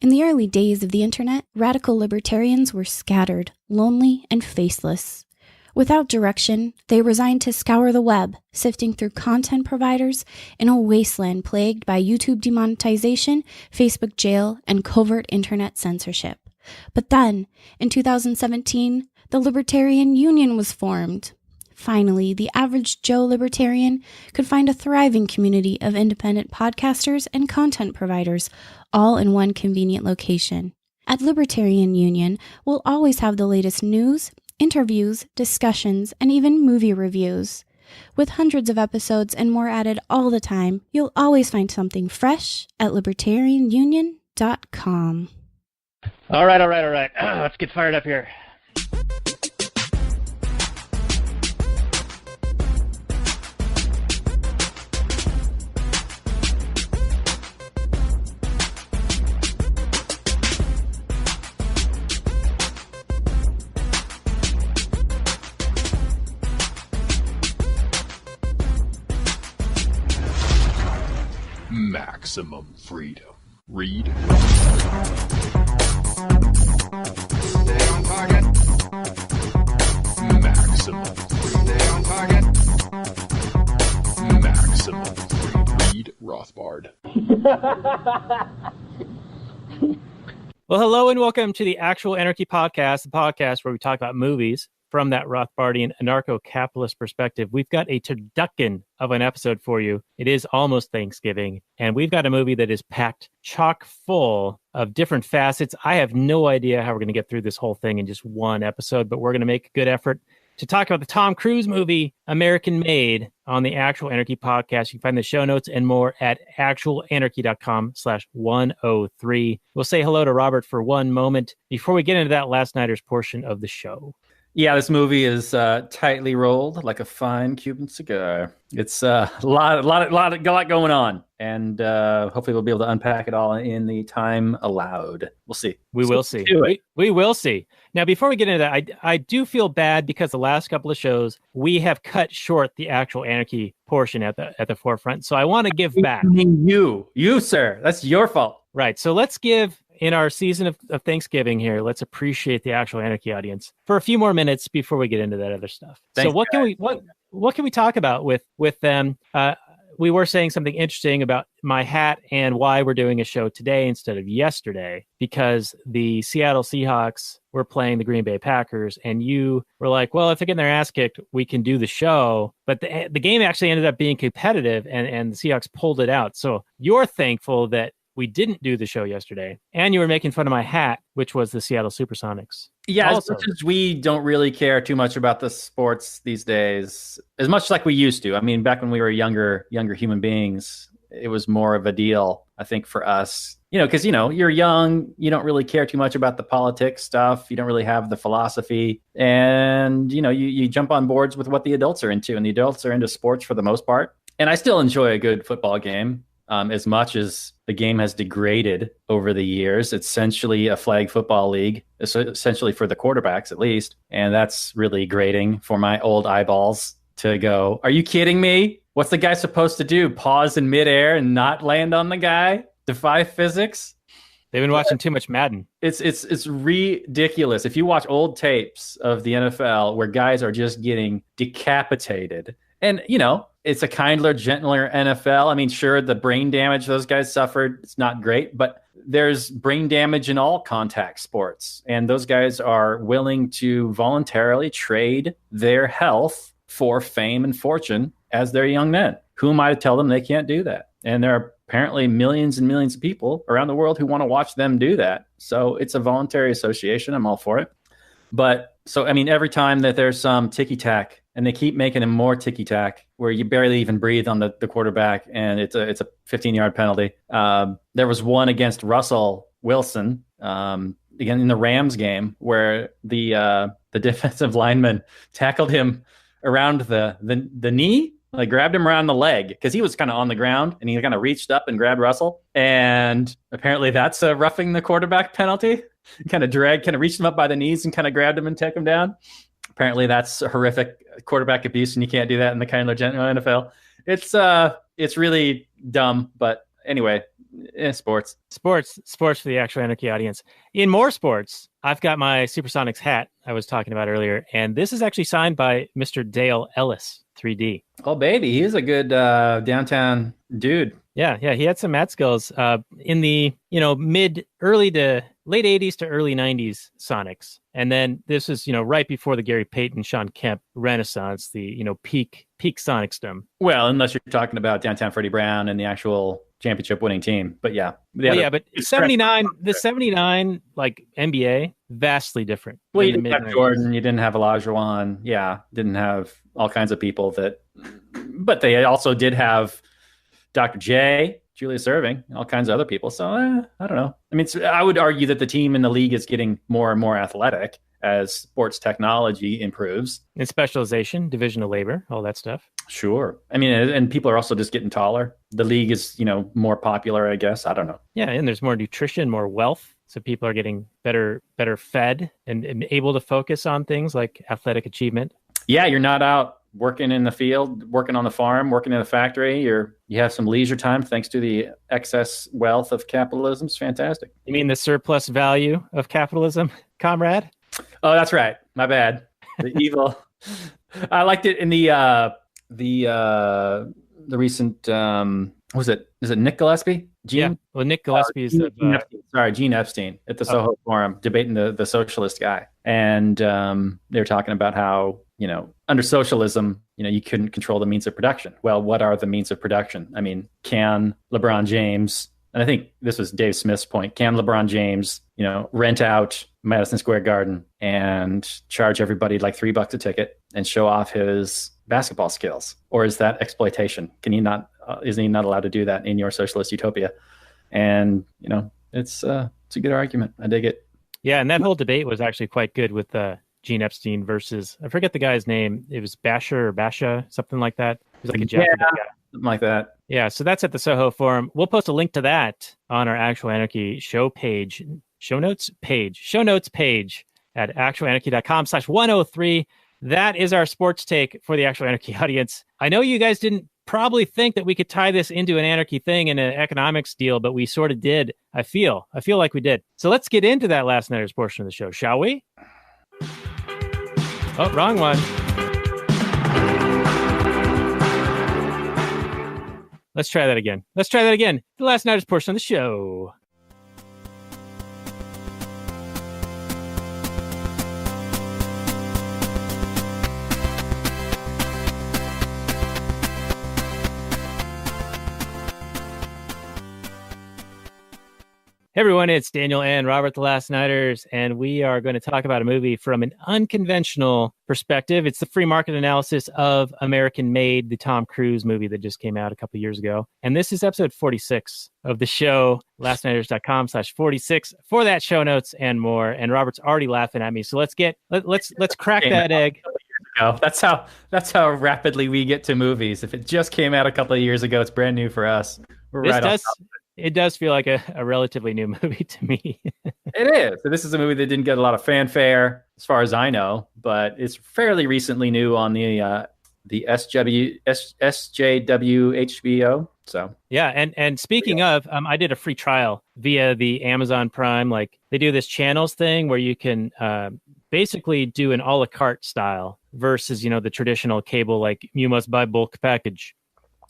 In the early days of the internet, radical libertarians were scattered, lonely, and faceless. Without direction, they resigned to scour the web, sifting through content providers in a wasteland plagued by YouTube demonetization, Facebook jail, and covert internet censorship. But then, in 2017, the Libertarian Union was formed. Finally, the average Joe libertarian could find a thriving community of independent podcasters and content providers, all in one convenient location. At Libertarian Union, we'll always have the latest news, interviews, discussions, and even movie reviews. With hundreds of episodes and more added all the time, you'll always find something fresh at libertarianunion.com. All right. Let's get fired up here. Maximum freedom. Read. Stay on target. Maximum freedom. Stay on target. Maximum freedom. Read Rothbard. Well, hello and welcome to the Actual Anarchy Podcast, the podcast where we talk about movies from that Rothbardian anarcho-capitalist perspective. We've got a turducken of an episode for you. It is almost Thanksgiving, and we've got a movie that is packed chock full of different facets. I have no idea how we're going to get through this whole thing in just one episode, but we're going to make a good effort to talk about the Tom Cruise movie, American Made, on the Actual Anarchy Podcast. You can find the show notes and more at actualanarchy.com/103. We'll say hello to Robert for one moment before we get into that last nighters portion of the show. Yeah, this movie is tightly rolled like a fine Cuban cigar. It's a lot going on, and hopefully we'll be able to unpack it all in the time allowed. We'll see. We will see. We will see. Now, before we get into that, I do feel bad because the last couple of shows we have cut short the Actual Anarchy portion at the forefront. So I want to give back. You, sir, that's your fault. Right. So let's give. In our season of Thanksgiving here, let's appreciate the Actual Anarchy audience for a few more minutes before we get into that other stuff. Thanks, so what can we talk about with them? We were saying something interesting about my hat and why we're doing a show today instead of yesterday, because the Seattle Seahawks were playing the Green Bay Packers, and you were like, well, if they're getting their ass kicked, we can do the show. But the game actually ended up being competitive, and the Seahawks pulled it out. So you're thankful that we didn't do the show yesterday, and you were making fun of my hat, which was the Seattle Supersonics. Yeah, also, as much as we don't really care too much about the sports these days, as much like we used to. I mean, back when we were younger human beings, it was more of a deal, I think, for us. Because, you're young, you don't really care too much about the politics stuff. You don't really have the philosophy. And, you jump on boards with what the adults are into, and the adults are into sports for the most part. And I still enjoy a good football game. As much as the game has degraded over the years, it's essentially a flag football league, essentially for the quarterbacks at least. And that's really grating for my old eyeballs to go, are you kidding me? What's the guy supposed to do? Pause in midair and not land on the guy? Defy physics? They've been watching too much Madden. It's ridiculous. If you watch old tapes of the NFL where guys are just getting decapitated, and, it's a kindler, gentler NFL. I mean, sure, the brain damage those guys suffered, it's not great, but there's brain damage in all contact sports. And those guys are willing to voluntarily trade their health for fame and fortune as they're young men. Who am I to tell them they can't do that? And there are apparently millions and millions of people around the world who want to watch them do that. So it's a voluntary association. I'm all for it. But so, I mean, every time that there's some ticky-tack, and they keep making him more ticky-tack, where you barely even breathe on the quarterback, and it's a 15-yard penalty. There was one against Russell Wilson, again in the Rams game, where the defensive lineman tackled him around the knee, like grabbed him around the leg, because he was kind of on the ground, and he kind of reached up and grabbed Russell. And apparently that's a roughing the quarterback penalty. Kind of reached him up by the knees and kind of grabbed him and took him down. Apparently that's horrific quarterback abuse, and you can't do that in the kindler, gentle NFL. It's really dumb, but anyway, Sports. Sports for the actual Anarchy audience. In more sports, I've got my Supersonics hat I was talking about earlier, and this is actually signed by Mr. Dale Ellis, 3D. Oh, baby. He's a good downtown dude. Yeah, he had some mat skills in the, early to late 80s to early 90s Sonics. And then this is, right before the Gary Payton, Sean Kemp Renaissance, the, peak Sonicsdom. Well, unless you're talking about Downtown Freddie Brown and the actual championship winning team. But yeah. But 79, the 79, like NBA, vastly different. Well, you didn't have Jordan, you didn't have Olajuwon. Yeah, didn't have all kinds of people but they also did have Dr. J, Julius Erving, all kinds of other people. So I don't know. I mean, I would argue that the team in the league is getting more and more athletic as sports technology improves. And specialization, division of labor, all that stuff. Sure. I mean, and people are also just getting taller. The league is, more popular, I guess. I don't know. Yeah, and there's more nutrition, more wealth. So people are getting better fed and able to focus on things like athletic achievement. Yeah, you're not out working in the field, working on the farm, working in a factory. You have some leisure time thanks to the excess wealth of capitalism. It's fantastic. You mean the surplus value of capitalism, comrade? Oh, that's right. My bad. The evil. I liked it in the recent. What was it? Is it Nick Gillespie? Yeah. Well, Nick Gillespie is Gene Epstein at the Soho Forum debating the socialist guy, and they were talking about how under socialism, you couldn't control the means of production. Well, what are the means of production? I mean, can LeBron James? And I think this was Dave Smith's point. Can LeBron James, rent out Madison Square Garden and charge everybody like $3 a ticket and show off his basketball skills? Or is that exploitation? Can he not? Isn't he not allowed to do that in your socialist utopia? And it's a good argument. I dig it. Yeah, and that whole debate was actually quite good with Gene Epstein versus, I forget the guy's name. It was Basha, something like that. It was like a Japanese guy. Something like that. Yeah, so that's at the Soho Forum. We'll post a link to that on our Actual Anarchy show notes page at actualanarchy.com/103. That is our sports take for the Actual Anarchy audience. I know you guys didn't probably think that we could tie this into an anarchy thing and an economics deal, but we sort of did. I feel like we did. So let's get into that last night's portion of the show, shall we? Oh, wrong one. Let's try that again. The last night's portion of the show. Hey everyone, it's Daniel and Robert, the Last Nighters, and we are going to talk about a movie from an unconventional perspective. It's the free market analysis of American Made, the Tom Cruise movie that just came out a couple of years ago. And this is episode 46 of the show, lastnighters.com/46 for that show notes and more. And Robert's already laughing at me. So let's crack that egg. That's how rapidly we get to movies. If it just came out a couple of years ago, it's brand new for us. It does feel like a relatively new movie to me. It is. So this is a movie that didn't get a lot of fanfare, as far as I know, but it's fairly recently new on the SJW HBO. So yeah, and speaking of, I did a free trial via the Amazon Prime. Like they do this channels thing where you can basically do an a la carte style versus the traditional cable, like you must buy bulk package.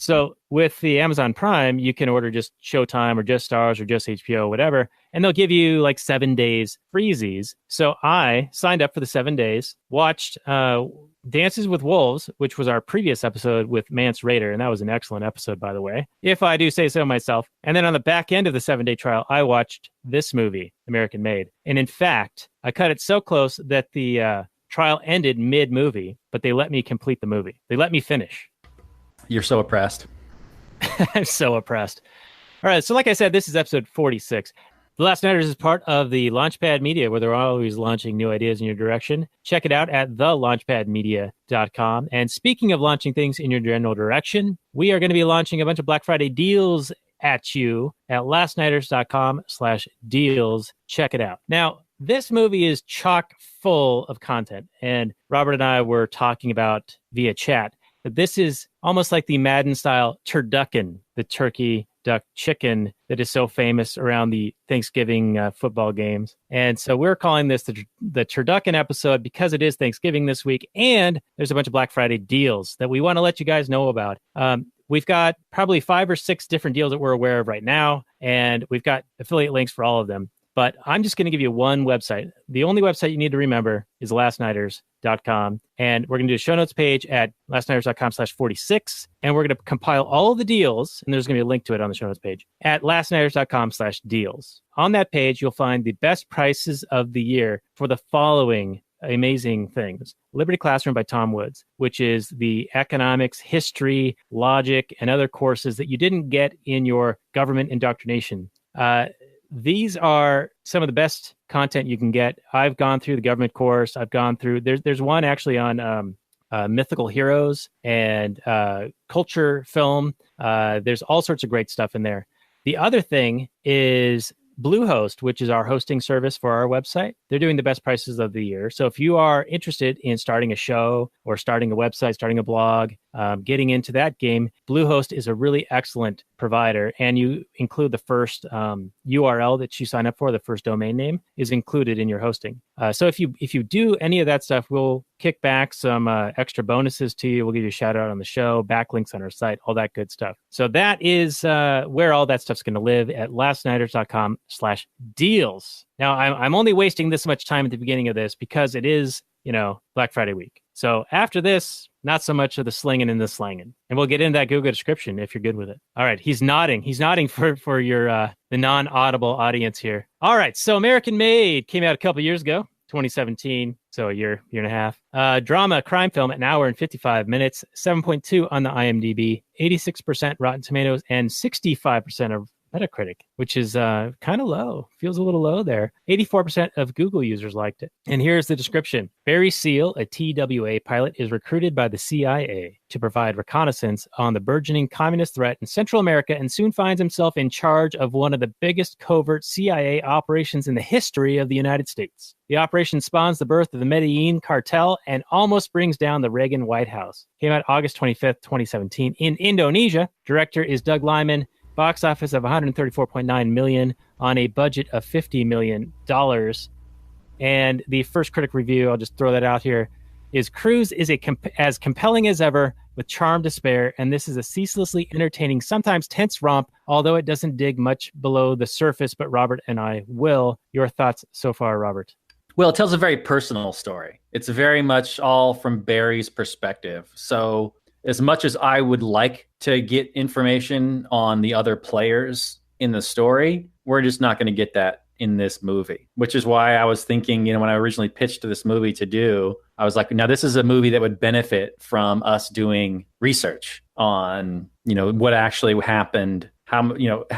So with the Amazon Prime, you can order just Showtime or just Starz or just HBO, whatever, and they'll give you like 7 days freezies. So I signed up for the 7 days, watched Dances with Wolves, which was our previous episode with Mance Raider, and that was an excellent episode, by the way, if I do say so myself. And then on the back end of the 7-day trial, I watched this movie, American Made. And in fact, I cut it so close that the trial ended mid-movie, but they let me complete the movie. They let me finish. You're so oppressed. I'm so oppressed. All right. So like I said, this is episode 46. The Last Nighters is part of the Launchpad Media, where they're always launching new ideas in your direction. Check it out at thelaunchpadmedia.com. And speaking of launching things in your general direction, we are going to be launching a bunch of Black Friday deals at you at lastnighters.com/deals. Check it out. Now, this movie is chock full of content, and Robert and I were talking about via chat But this is almost like the Madden style turducken, the turkey duck chicken that is so famous around the Thanksgiving football games. And so we're calling this the turducken episode because it is Thanksgiving this week. And there's a bunch of Black Friday deals that we want to let you guys know about. We've got probably 5 or 6 different deals that we're aware of right now, and we've got affiliate links for all of them. But I'm just going to give you one website. The only website you need to remember is lastnighters.com. And we're going to do a show notes page at lastnighters.com/46. And we're going to compile all of the deals, and there's going to be a link to it on the show notes page, at lastnighters.com/deals. On that page, you'll find the best prices of the year for the following amazing things. Liberty Classroom by Tom Woods, which is the economics, history, logic, and other courses that you didn't get in your government indoctrination. These are some of the best content you can get. I've gone through the government course. I've gone through, there's one actually on mythical heroes and culture film. There's all sorts of great stuff in there. The other thing is Bluehost, which is our hosting service for our website. They're doing the best prices of the year. So if you are interested in starting a show or starting a website, starting a blog, getting into that game, Bluehost is a really excellent provider. And you include the first URL that you sign up for, the first domain name is included in your hosting. So if you do any of that stuff, we'll kick back some extra bonuses to you. We'll give you a shout out on the show, backlinks on our site, all that good stuff. So that is where all that stuff's going to live at lastnighters.com/deals. Now, I'm only wasting this much time at the beginning of this because it is, Black Friday week. So after this, not so much of the slinging and the slanging. And we'll get into that Google description if you're good with it. All right, he's nodding. He's nodding for your the non-audible audience here. All right, so American Made came out a couple years ago, 2017, so a year and a half. Drama, crime film, an hour and 55 minutes, 7.2 on the IMDb, 86% Rotten Tomatoes, and 65% of Metacritic, which is kind of low. Feels a little low there. 84% of Google users liked it. And here's the description. Barry Seal, a TWA pilot, is recruited by the CIA to provide reconnaissance on the burgeoning communist threat in Central America and soon finds himself in charge of one of the biggest covert CIA operations in the history of the United States. The operation spawns the birth of the Medellín Cartel and almost brings down the Reagan White House. Came out August 25th, 2017 in Indonesia. Director is Doug Liman. Box office of $134.9 million on a budget of $50 million. And the first critic review, I'll just throw that out here, is Cruise is as compelling as ever with charm to spare, and this is a ceaselessly entertaining, sometimes tense romp, although it doesn't dig much below the surface, but Robert and I will. Your thoughts so far, Robert? Well, it tells a very personal story. It's very much all from Barry's perspective. So as much as I would like to get information on the other players in the story, we're just not going to get that in this movie, which is why I was thinking, when I originally pitched this movie to do, I was like, now this is a movie that would benefit from us doing research on, what actually happened, how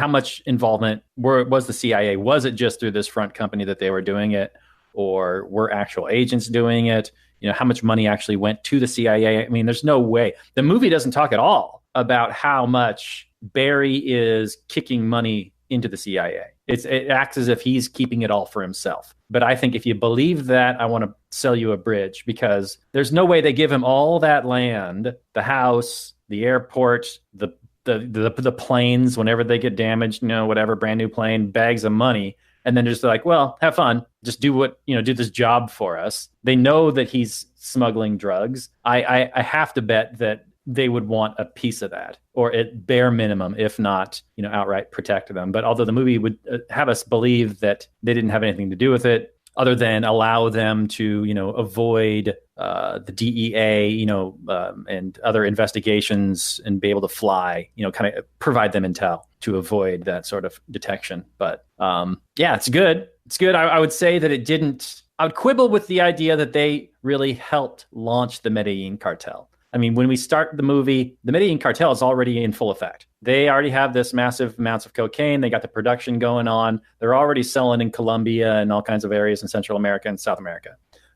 much involvement was the CIA? Was it just through this front company that they were doing it, or were actual agents doing it? How much money actually went to the CIA? I mean, there's no way. The movie doesn't talk at all about how much Barry is kicking money into the CIA. It acts as if he's keeping it all for himself. But I think if you believe that, I want to sell you a bridge, because there's no way they give him all that land, the house, the airport, the planes, whenever they get damaged, whatever, brand new plane, bags of money. And then just like, well, have fun. Just do do this job for us. They know that he's smuggling drugs. I have to bet that they would want a piece of that, or at bare minimum, if not, outright protect them. But although the movie would have us believe that they didn't have anything to do with it, other than allow them to, avoid the DEA, and other investigations, and be able to fly, kind of provide them intel to avoid that sort of detection. But yeah, it's good. It's good. I would say that it didn't. I would quibble with the idea that they really helped launch the Medellín Cartel. I mean, when we start the movie, the Medellín Cartel is already in full effect. They already have this massive amounts of cocaine. They got the production going on. They're already selling in Colombia and all kinds of areas in Central America and South America.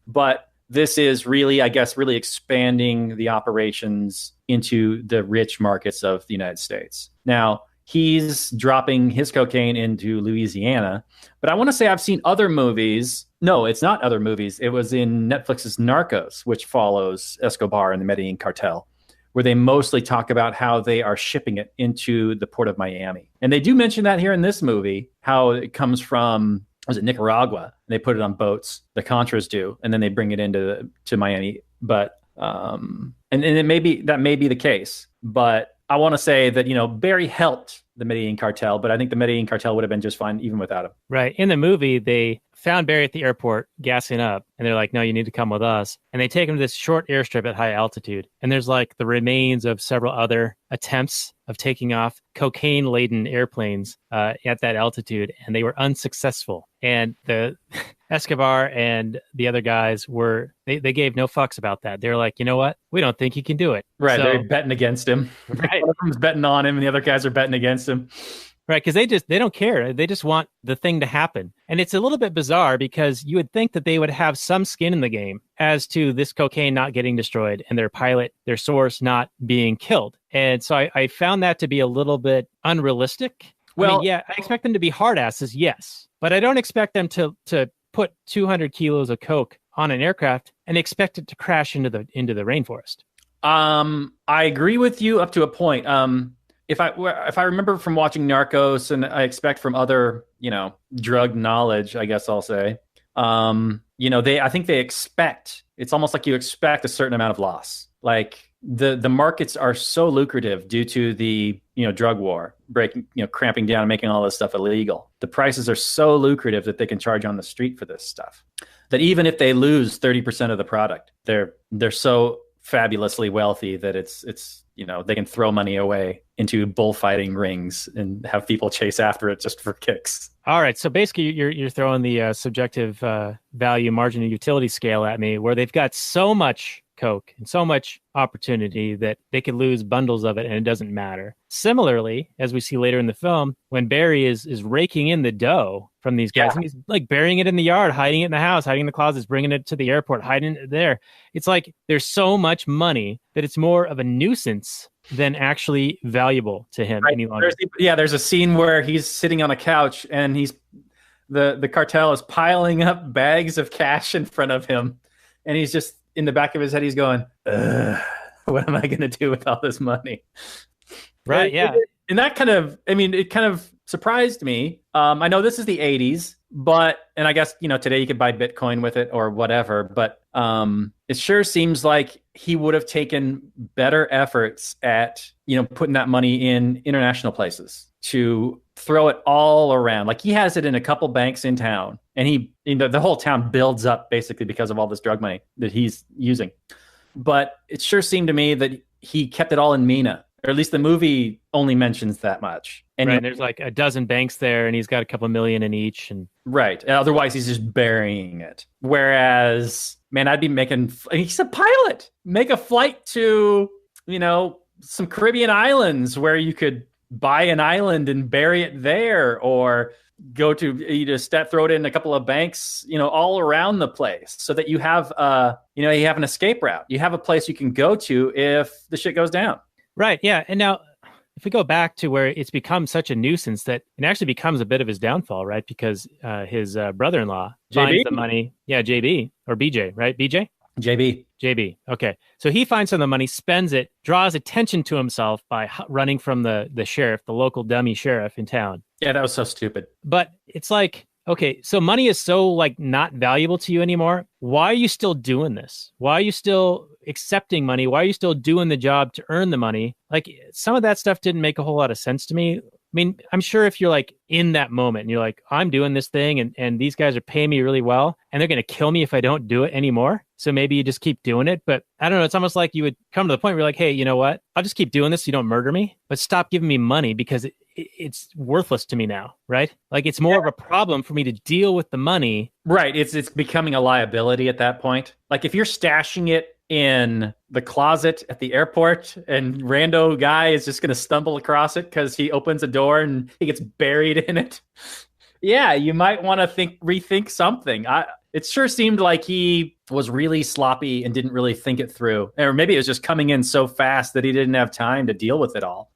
But this is really, I guess, really expanding the operations into the rich markets of the United States. Now, he's dropping his cocaine into Louisiana. But I want to say I've seen other movies. No, it's not other movies. It was in Netflix's Narcos, which follows Escobar and the Medellín Cartel, where they mostly talk about how they are shipping it into the port of Miami. And they do mention that here in this movie, how it comes from, was it Nicaragua? They put it on boats, the Contras do, and then they bring it into to Miami. But and it may be the case, but I want to say that, you know, Barry helped the Medellín Cartel, but I think the Medellín Cartel would have been just fine even without him. Right. In the movie, they found Barry at the airport gassing up, and they're like, no, you need to come with us. And they take him to this short airstrip at high altitude. And there's like the remains of several other attempts of taking off cocaine-laden airplanes at that altitude, and they were unsuccessful. And the Escobar and the other guys they gave no fucks about that. They're like, you know what? We don't think he can do it. Right. So, they're betting against him. Right. One of them's betting on him, and the other guys are betting against him. Right, because they don't care. They just want the thing to happen. And it's a little bit bizarre because you would think that they would have some skin in the game as to this cocaine not getting destroyed and their pilot, their source not being killed. And so I found that to be a little bit unrealistic. Well, I expect them to be hard asses, yes. But I don't expect them to put 200 kilos of coke on an aircraft and expect it to crash into the rainforest. I agree with you up to a point. If I remember from watching Narcos, and I expect from other, you know, drug knowledge, I guess I'll say, you know, I think they expect, it's almost like you expect a certain amount of loss. Like the markets are so lucrative due to the, you know, drug war, cramping down and making all this stuff illegal. The prices are so lucrative that they can charge on the street for this stuff, that even if they lose 30% of the product, they're so fabulously wealthy that it's you know, they can throw money away into bullfighting rings and have people chase after it just for kicks. All right. So basically, you're throwing the subjective value margin of utility scale at me, where they've got so much coke and so much opportunity that they could lose bundles of it and it doesn't matter. Similarly, as we see later in the film, when Barry is raking in the dough from these guys, and he's like burying it in the yard, hiding it in the house, hiding in the closets, bringing it to the airport, hiding it there. It's like there's so much money that it's more of a nuisance than actually valuable to him any longer. There's a scene where he's sitting on a couch and the cartel is piling up bags of cash in front of him, and he's just, in the back of his head, he's going, what am I going to do with all this money? Right, yeah. And that kind of, it kind of surprised me. I know this is the 80s, and I guess, you know, today you could buy Bitcoin with it or whatever, but it sure seems like he would have taken better efforts at, you know, putting that money in international places to throw it all around. Like, he has it in a couple banks in town, and the whole town builds up basically because of all this drug money that he's using. But it sure seemed to me that he kept it all in Mina, or at least the movie only mentions that much. And right, there's like a dozen banks there, and he's got a couple million in each. And right. Otherwise, he's just burying it. Whereas, man, I'd be he's a pilot. Make a flight to, you know, some Caribbean islands where you could buy an island and bury it there, or go to, you just throw it in a couple of banks, you know, all around the place, so that you have, you have an escape route. You have a place you can go to if the shit goes down. Right. Yeah. And now, if we go back to where it's become such a nuisance that it actually becomes a bit of his downfall, right? Because his brother-in-law finds the money. Yeah, JB or BJ, right? BJ? JB. Okay. So he finds some of the money, spends it, draws attention to himself by running from the sheriff, the local dummy sheriff in town. Yeah, that was so stupid. But it's like, okay, so money is so like not valuable to you anymore. Why are you still doing this? Why are you still accepting money? Why are you still doing the job to earn the money? Like, some of that stuff didn't make a whole lot of sense to me. I mean, I'm sure if you're like in that moment and you're like, I'm doing this thing and these guys are paying me really well and they're going to kill me if I don't do it anymore. So maybe you just keep doing it. But I don't know. It's almost like you would come to the point where you're like, hey, you know what? I'll just keep doing this so you don't murder me, but stop giving me money because it's worthless to me now, right? Like, it's more of a problem for me to deal with the money. Right. It's becoming a liability at that point. Like, if you're stashing it in the closet at the airport and rando guy is just going to stumble across it because he opens a door and he gets buried in it. Yeah, you might want to rethink something. It sure seemed like he was really sloppy and didn't really think it through. Or maybe it was just coming in so fast that he didn't have time to deal with it all.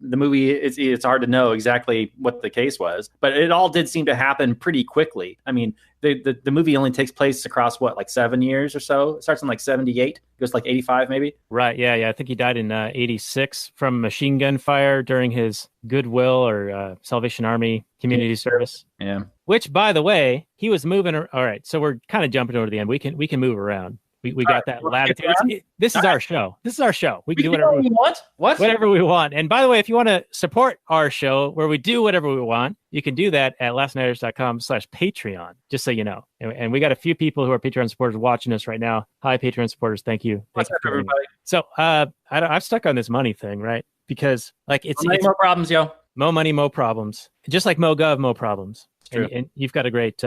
The movie, it's hard to know exactly what the case was, but it all did seem to happen pretty quickly. I mean, the movie only takes place across what, like 7 years or so? It starts in like 78, goes like 85 maybe. Right. Yeah. I think he died in 86 from machine gun fire during his Goodwill or Salvation Army community service. Yeah. Which, by the way, he was moving. All right. So we're kind of jumping over to the end. We can move around. We got that latitude. This is our show. This is our show. We can do whatever we want. Whatever we want. And by the way, if you want to support our show where we do whatever we want, you can do that at lastnighters.com/Patreon, just so you know. And we got a few people who are Patreon supporters watching us right now. Hi, Patreon supporters. Thank you. What's up, everybody? So I'm stuck on this money thing, right? Because like it's more problems, yo. Mo money, mo problems. Just like Mo Gov, mo problems. And you've got a great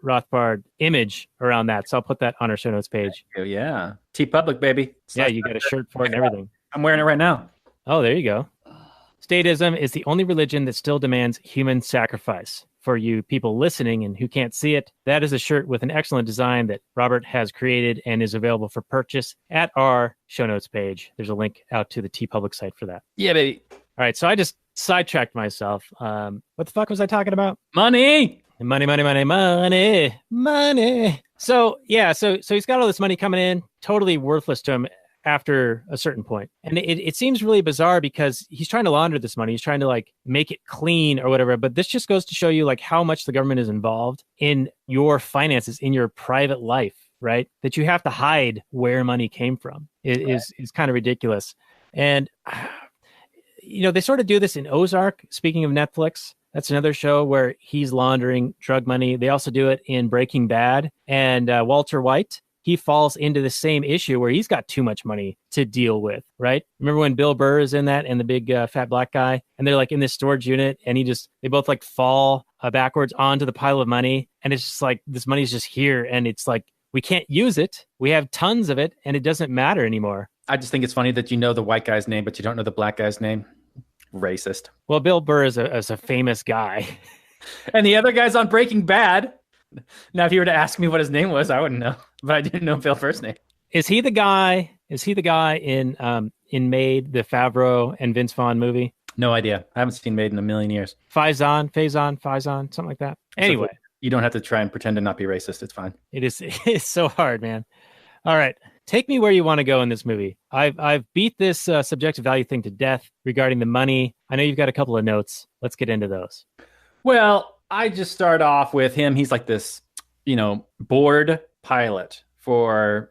Rothbard image around that. So I'll put that on our show notes page. Yeah. T-Public, baby. Yeah, you got a shirt for it and everything. I'm wearing it right now. Oh, there you go. Statism is the only religion that still demands human sacrifice. For you people listening and who can't see it, that is a shirt with an excellent design that Robert has created and is available for purchase at our show notes page. There's a link out to the T-Public site for that. Yeah, baby. All right, so I just sidetracked myself. What the fuck was I talking about? Money. So yeah, so he's got all this money coming in, totally worthless to him after a certain point. And it seems really bizarre because he's trying to launder this money. He's trying to like make it clean or whatever. But this just goes to show you like how much the government is involved in your finances, in your private life, right? That you have to hide where money came from is kind of ridiculous. And they sort of do this in Ozark. Speaking of Netflix, that's another show where he's laundering drug money. They also do it in Breaking Bad. And Walter White, he falls into the same issue where he's got too much money to deal with, right? Remember when Bill Burr is in that and the big fat black guy, and they're like in this storage unit and they both like fall backwards onto the pile of money. And it's just like, this money's just here. And it's like, we can't use it. We have tons of it and it doesn't matter anymore. I just think it's funny that you know the white guy's name, but you don't know the black guy's name. Racist. Well, Bill Burr is a famous guy. And the other guy's on Breaking Bad. Now, if you were to ask me what his name was, I wouldn't know. But I didn't know Bill's first name. Is he the guy in Made, the Favreau and Vince Vaughn movie? No idea. I haven't seen Made in a million years. Faison, something like that. Anyway. So you don't have to try and pretend to not be racist. It's fine. It's so hard, man. All right. Take me where you want to go in this movie. I've beat this subjective value thing to death regarding the money. I know you've got a couple of notes. Let's get into those. Well, I just start off with him. He's like this, bored pilot for,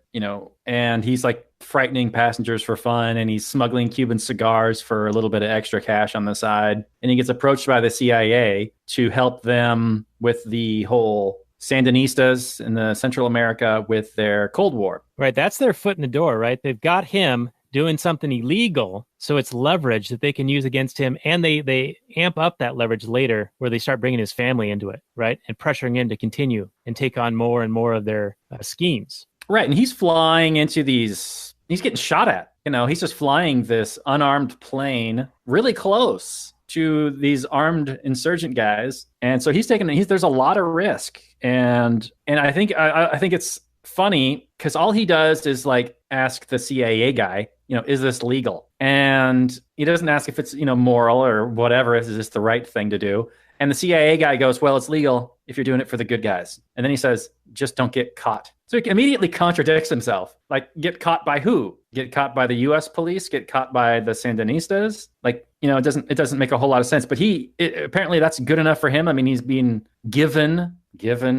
and he's like frightening passengers for fun. And he's smuggling Cuban cigars for a little bit of extra cash on the side. And he gets approached by the CIA to help them with the whole Sandinistas in the Central America with their Cold War. Right. That's their foot in the door, right? They've got him doing something illegal. So it's leverage that they can use against him. And they amp up that leverage later where they start bringing his family into it, right? And pressuring him to continue and take on more and more of their schemes. Right. And he's flying into he's getting shot at. He's just flying this unarmed plane really close to these armed insurgent guys. And so there's a lot of risk. And I think it's funny because all he does is like ask the CIA guy, is this legal? And he doesn't ask if it's, moral or whatever. Is this the right thing to do? And the CIA guy goes, well, it's legal if you're doing it for the good guys. And then he says, just don't get caught. So he immediately contradicts himself. Like, get caught by who? Get caught by the U.S. police? Get caught by the Sandinistas? Like, it doesn't make a whole lot of sense. But apparently that's good enough for him. I mean, he's being given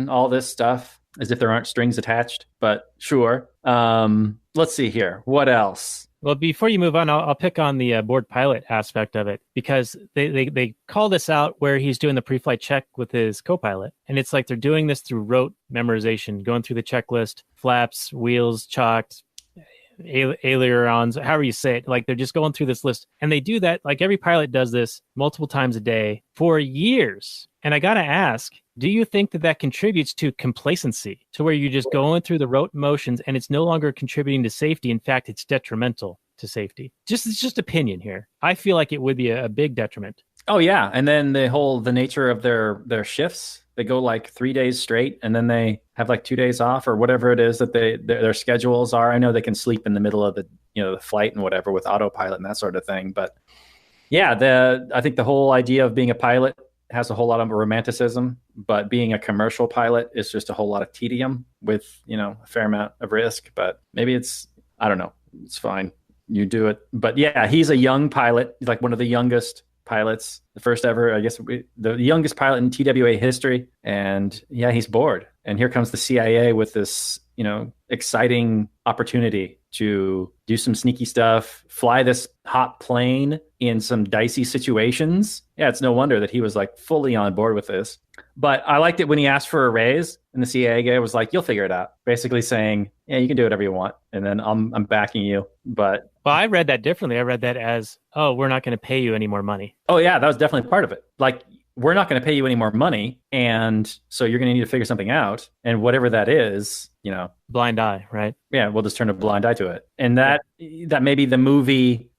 all this stuff as if there aren't strings attached. But sure. Let's see here. What else? Well, before you move on, I'll pick on the board pilot aspect of it because they call this out where he's doing the pre-flight check with his co-pilot. And it's like they're doing this through rote memorization, going through the checklist, flaps, wheels, chocks, ailerons, however you say it. Like they're just going through this list. And they do that, like every pilot does this multiple times a day for years. And I got to ask, do you think that contributes to complacency, to where you're just going through the rote motions and it's no longer contributing to safety? In fact, it's detrimental to safety. It's just opinion here. I feel like it would be a big detriment. Oh yeah, and then the nature of their shifts. They go like 3 days straight, and then they have like 2 days off or whatever it is that their schedules are. I know they can sleep in the middle of the flight and whatever with autopilot and that sort of thing. But yeah, I think the whole idea of being a pilot has a whole lot of romanticism, but being a commercial pilot is just a whole lot of tedium with a fair amount of risk. But maybe I don't know, it's fine. You do it. But yeah, he's a young pilot. He's like one of the youngest pilots, the first ever, I guess, the youngest pilot in TWA history. And yeah, he's bored. And here comes the CIA with this, exciting opportunity to do some sneaky stuff, fly this hot plane in some dicey situations. Yeah, it's no wonder that he was like fully on board with this. But I liked it when he asked for a raise, and the CIA guy was like, "You'll figure it out." Basically saying, "Yeah, you can do whatever you want, and then I'm backing you." But well, I read that differently. I read that as, "Oh, we're not going to pay you any more money." Oh yeah, that was definitely part of it. Like, we're not going to pay you any more money, and so you're going to need to figure something out, and whatever that is, blind eye, right? Yeah, we'll just turn a blind eye to it, and that may be the movie,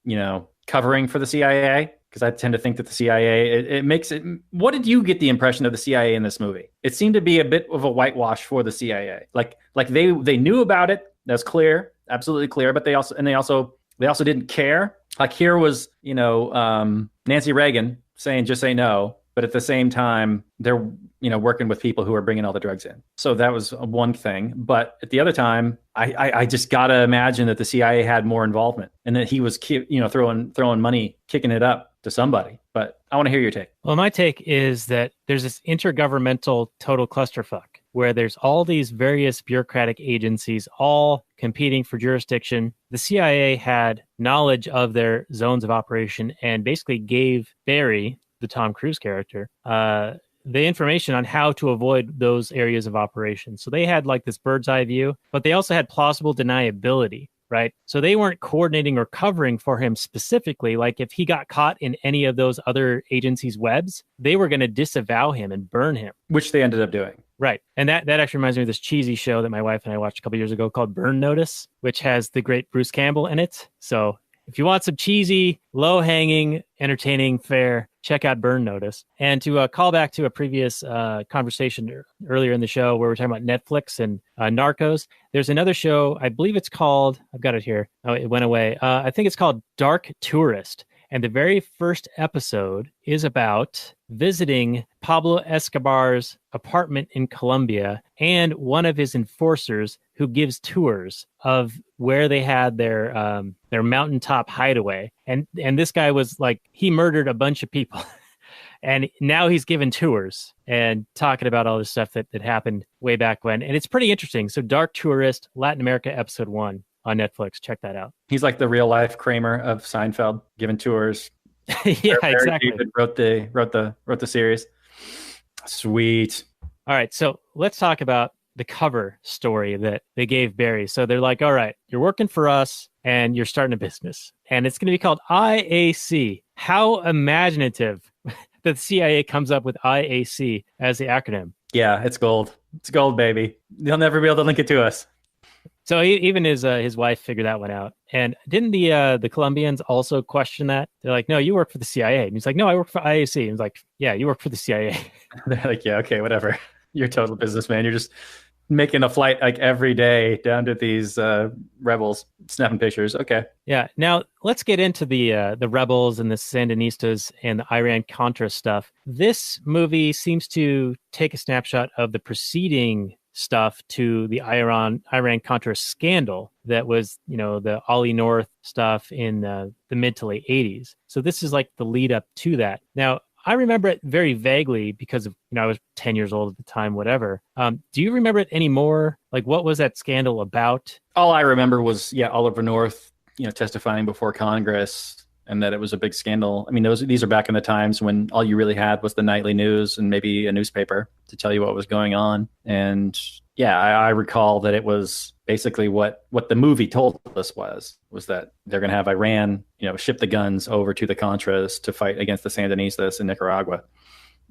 covering for the CIA. Because I tend to think that the CIA, it makes it. What did you get the impression of the CIA in this movie? It seemed to be a bit of a whitewash for the CIA. Like they knew about it. That's clear, absolutely clear. But they also didn't care. Like here was Nancy Reagan saying just say no, but at the same time they're working with people who are bringing all the drugs in. So that was one thing. But at the other time, I just gotta imagine that the CIA had more involvement and that he was throwing money, kicking it up to somebody. But I want to hear your take. Well, my take is that there's this intergovernmental total clusterfuck where there's all these various bureaucratic agencies all competing for jurisdiction. The CIA had knowledge of their zones of operation and basically gave Barry, the Tom Cruise character, the information on how to avoid those areas of operation. So they had like this bird's eye view, but they also had plausible deniability. Right. So they weren't coordinating or covering for him specifically. Like if he got caught in any of those other agencies' webs, they were going to disavow him and burn him. Which they ended up doing. Right. And that actually reminds me of this cheesy show that my wife and I watched a couple years ago called Burn Notice, which has the great Bruce Campbell in it. So if you want some cheesy, low-hanging, entertaining fare, check out Burn Notice. And to call back to a previous conversation earlier in the show where we're talking about Netflix and Narcos, there's another show, I believe it's called, I've got it here, oh, it went away. I think it's called Dark Tourist. And the very first episode is about visiting Pablo Escobar's apartment in Colombia and one of his enforcers who gives tours of where they had their mountaintop hideaway. And this guy was like, he murdered a bunch of people. And now he's giving tours and talking about all this stuff that happened way back when. And it's pretty interesting. So Dark Tourist, Latin America, episode 1 on Netflix. Check that out. He's like the real life Kramer of Seinfeld, giving tours. Yeah, exactly. David wrote the series. Sweet. All right. So let's talk about the cover story that they gave Barry. So they're like, all right, you're working for us and you're starting a business. And it's going to be called IAC. How imaginative that the CIA comes up with IAC as the acronym. Yeah, it's gold. It's gold, baby. They'll never be able to link it to us. So even his wife figured that one out. And didn't the Colombians also question that? They're like, no, you work for the CIA. And he's like, no, I work for IAC. And he's like, yeah, you work for the CIA. They're like, yeah, okay, whatever. You're a total businessman. You're just making a flight like every day down to these rebels, snapping pictures. Okay. Yeah. Now let's get into the rebels and the Sandinistas and the Iran-Contra stuff. This movie seems to take a snapshot of the preceding stuff to the Iran-Contra scandal that was, the Ollie North stuff in the mid to late 80s. So this is like the lead up to that. Now, I remember it very vaguely because of, I was 10 years old at the time, whatever. Do you remember it anymore? Like, what was that scandal about? All I remember was, Oliver North, testifying before Congress, and that it was a big scandal. I mean, these are back in the times when all you really had was the nightly news and maybe a newspaper to tell you what was going on. And yeah, I recall that it was basically what the movie told us was that they're going to have Iran, ship the guns over to the Contras to fight against the Sandinistas in Nicaragua.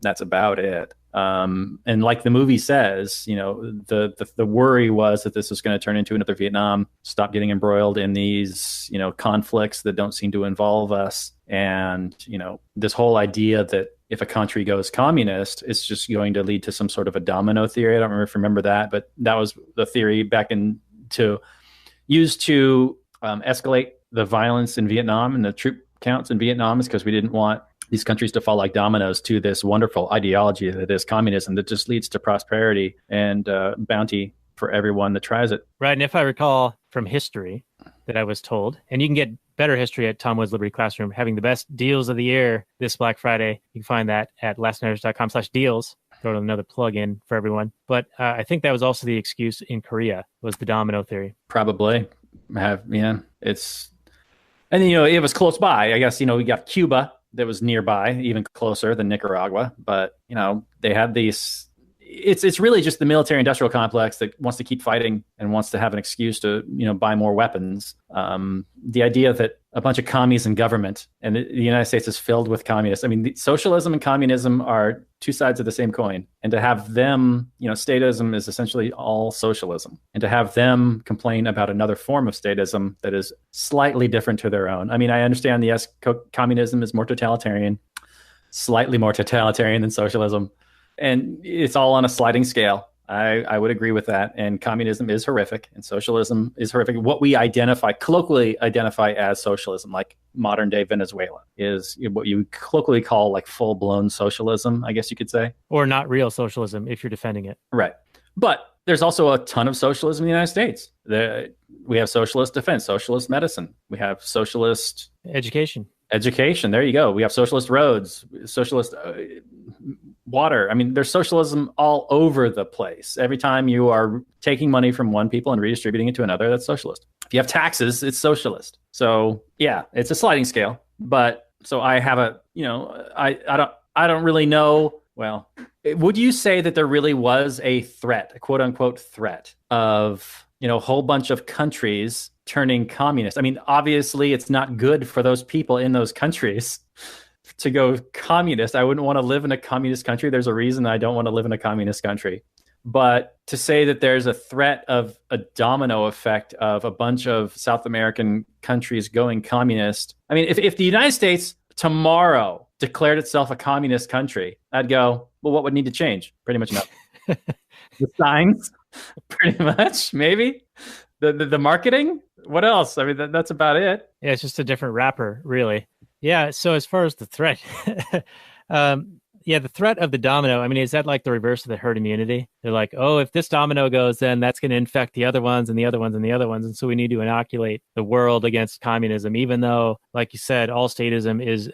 that's about it. And like the movie says, the worry was that this was going to turn into another Vietnam, stop getting embroiled in these, conflicts that don't seem to involve us. And, this whole idea that if a country goes communist, it's just going to lead to some sort of a domino theory. I don't remember that, but that was the theory back in to use to escalate the violence in Vietnam and the troop counts in Vietnam, is because we didn't want these countries to fall like dominoes to this wonderful ideology that is communism that just leads to prosperity and bounty for everyone that tries it. Right. And if I recall from history that I was told, and you can get better history at Tom Wood's Liberty Classroom, having the best deals of the year this Black Friday. You can find that at lastnighters.com/deals. Throw another plug in for everyone. But I think that was also the excuse in Korea, was the domino theory. Probably. It's, and it was close by. I guess, we got Cuba that was nearby, even closer than Nicaragua. But, they had these, it's really just the military industrial complex that wants to keep fighting and wants to have an excuse to, buy more weapons. The idea that a bunch of commies in government and the United States is filled with communists. I mean, socialism and communism are two sides of the same coin. And to have them, statism is essentially all socialism. And to have them complain about another form of statism that is slightly different to their own. I mean, I understand, yes, communism is more totalitarian, slightly more totalitarian than socialism. And it's all on a sliding scale. I would agree with that. And communism is horrific and socialism is horrific. What we colloquially identify as socialism, like modern day Venezuela, is what you colloquially call like full blown socialism, I guess you could say. Or not real socialism if you're defending it. Right. But there's also a ton of socialism in the United States. We have socialist defense, socialist medicine. We have socialist education. There you go. We have socialist roads, socialist water. I mean, there's socialism all over the place. Every time you are taking money from one people and redistributing it to another, that's socialist. If you have taxes, it's socialist. So yeah, it's a sliding scale. But so I have I don't really know. Well, would you say that there really was a threat, a quote unquote threat of, a whole bunch of countries turning communist? I mean, obviously it's not good for those people in those countries to go communist. I wouldn't want to live in a communist country. There's a reason I don't want to live in a communist country. But to say that there's a threat of a domino effect of a bunch of South American countries going communist. I mean, if the United States tomorrow declared itself a communist country, I'd go, well, what would need to change? Pretty much nothing. The signs, pretty much, maybe. The marketing, what else? I mean, that's about it. Yeah, it's just a different wrapper, really. Yeah, so as far as the threat, the threat of the domino, I mean, is that like the reverse of the herd immunity? They're like, oh, if this domino goes, then that's going to infect the other ones and the other ones and the other ones. And so we need to inoculate the world against communism, even though, like you said, all statism is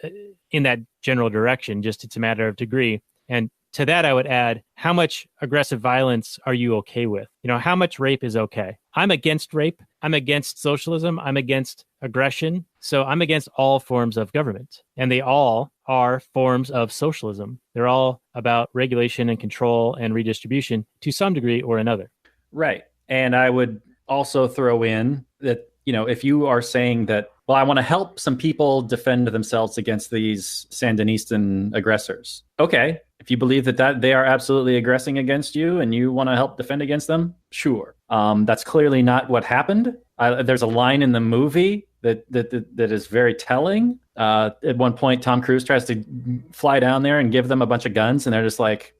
in that general direction, just it's a matter of degree. And to that, I would add, how much aggressive violence are you okay with? How much rape is okay? I'm against rape. I'm against socialism. I'm against aggression. So I'm against all forms of government. And they all are forms of socialism. They're all about regulation and control and redistribution to some degree or another. Right. And I would also throw in that, if you are saying that, well, I want to help some people defend themselves against these Sandinistan aggressors. Okay. If you believe that they are absolutely aggressing against you and you want to help defend against them, sure. That's clearly not what happened. There's a line in the movie that is very telling. At one point, Tom Cruise tries to fly down there and give them a bunch of guns, and they're just like,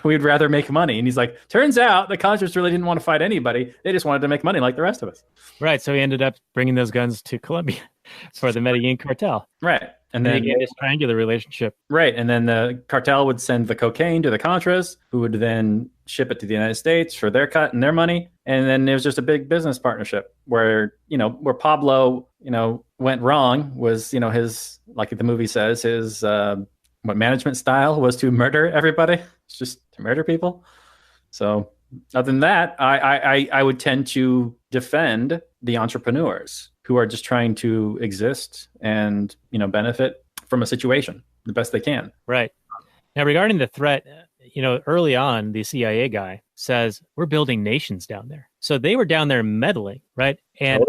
we'd rather make money. And he's like, turns out the Contras really didn't want to fight anybody. They just wanted to make money like the rest of us. Right. So he ended up bringing those guns to Colombia for the Medellín Cartel. Right. And then this triangular relationship. Right. And then the cartel would send the cocaine to the Contras, who would then ship it to the United States for their cut and their money. And then there was just a big business partnership where Pablo, went wrong was, his, like the movie says, his what management style was to murder everybody. It's just to murder people. So other than that, I would tend to defend the entrepreneurs who are just trying to exist and, benefit from a situation the best they can. Right. Now, regarding the threat, early on, the CIA guy says, we're building nations down there. So they were down there meddling, right? And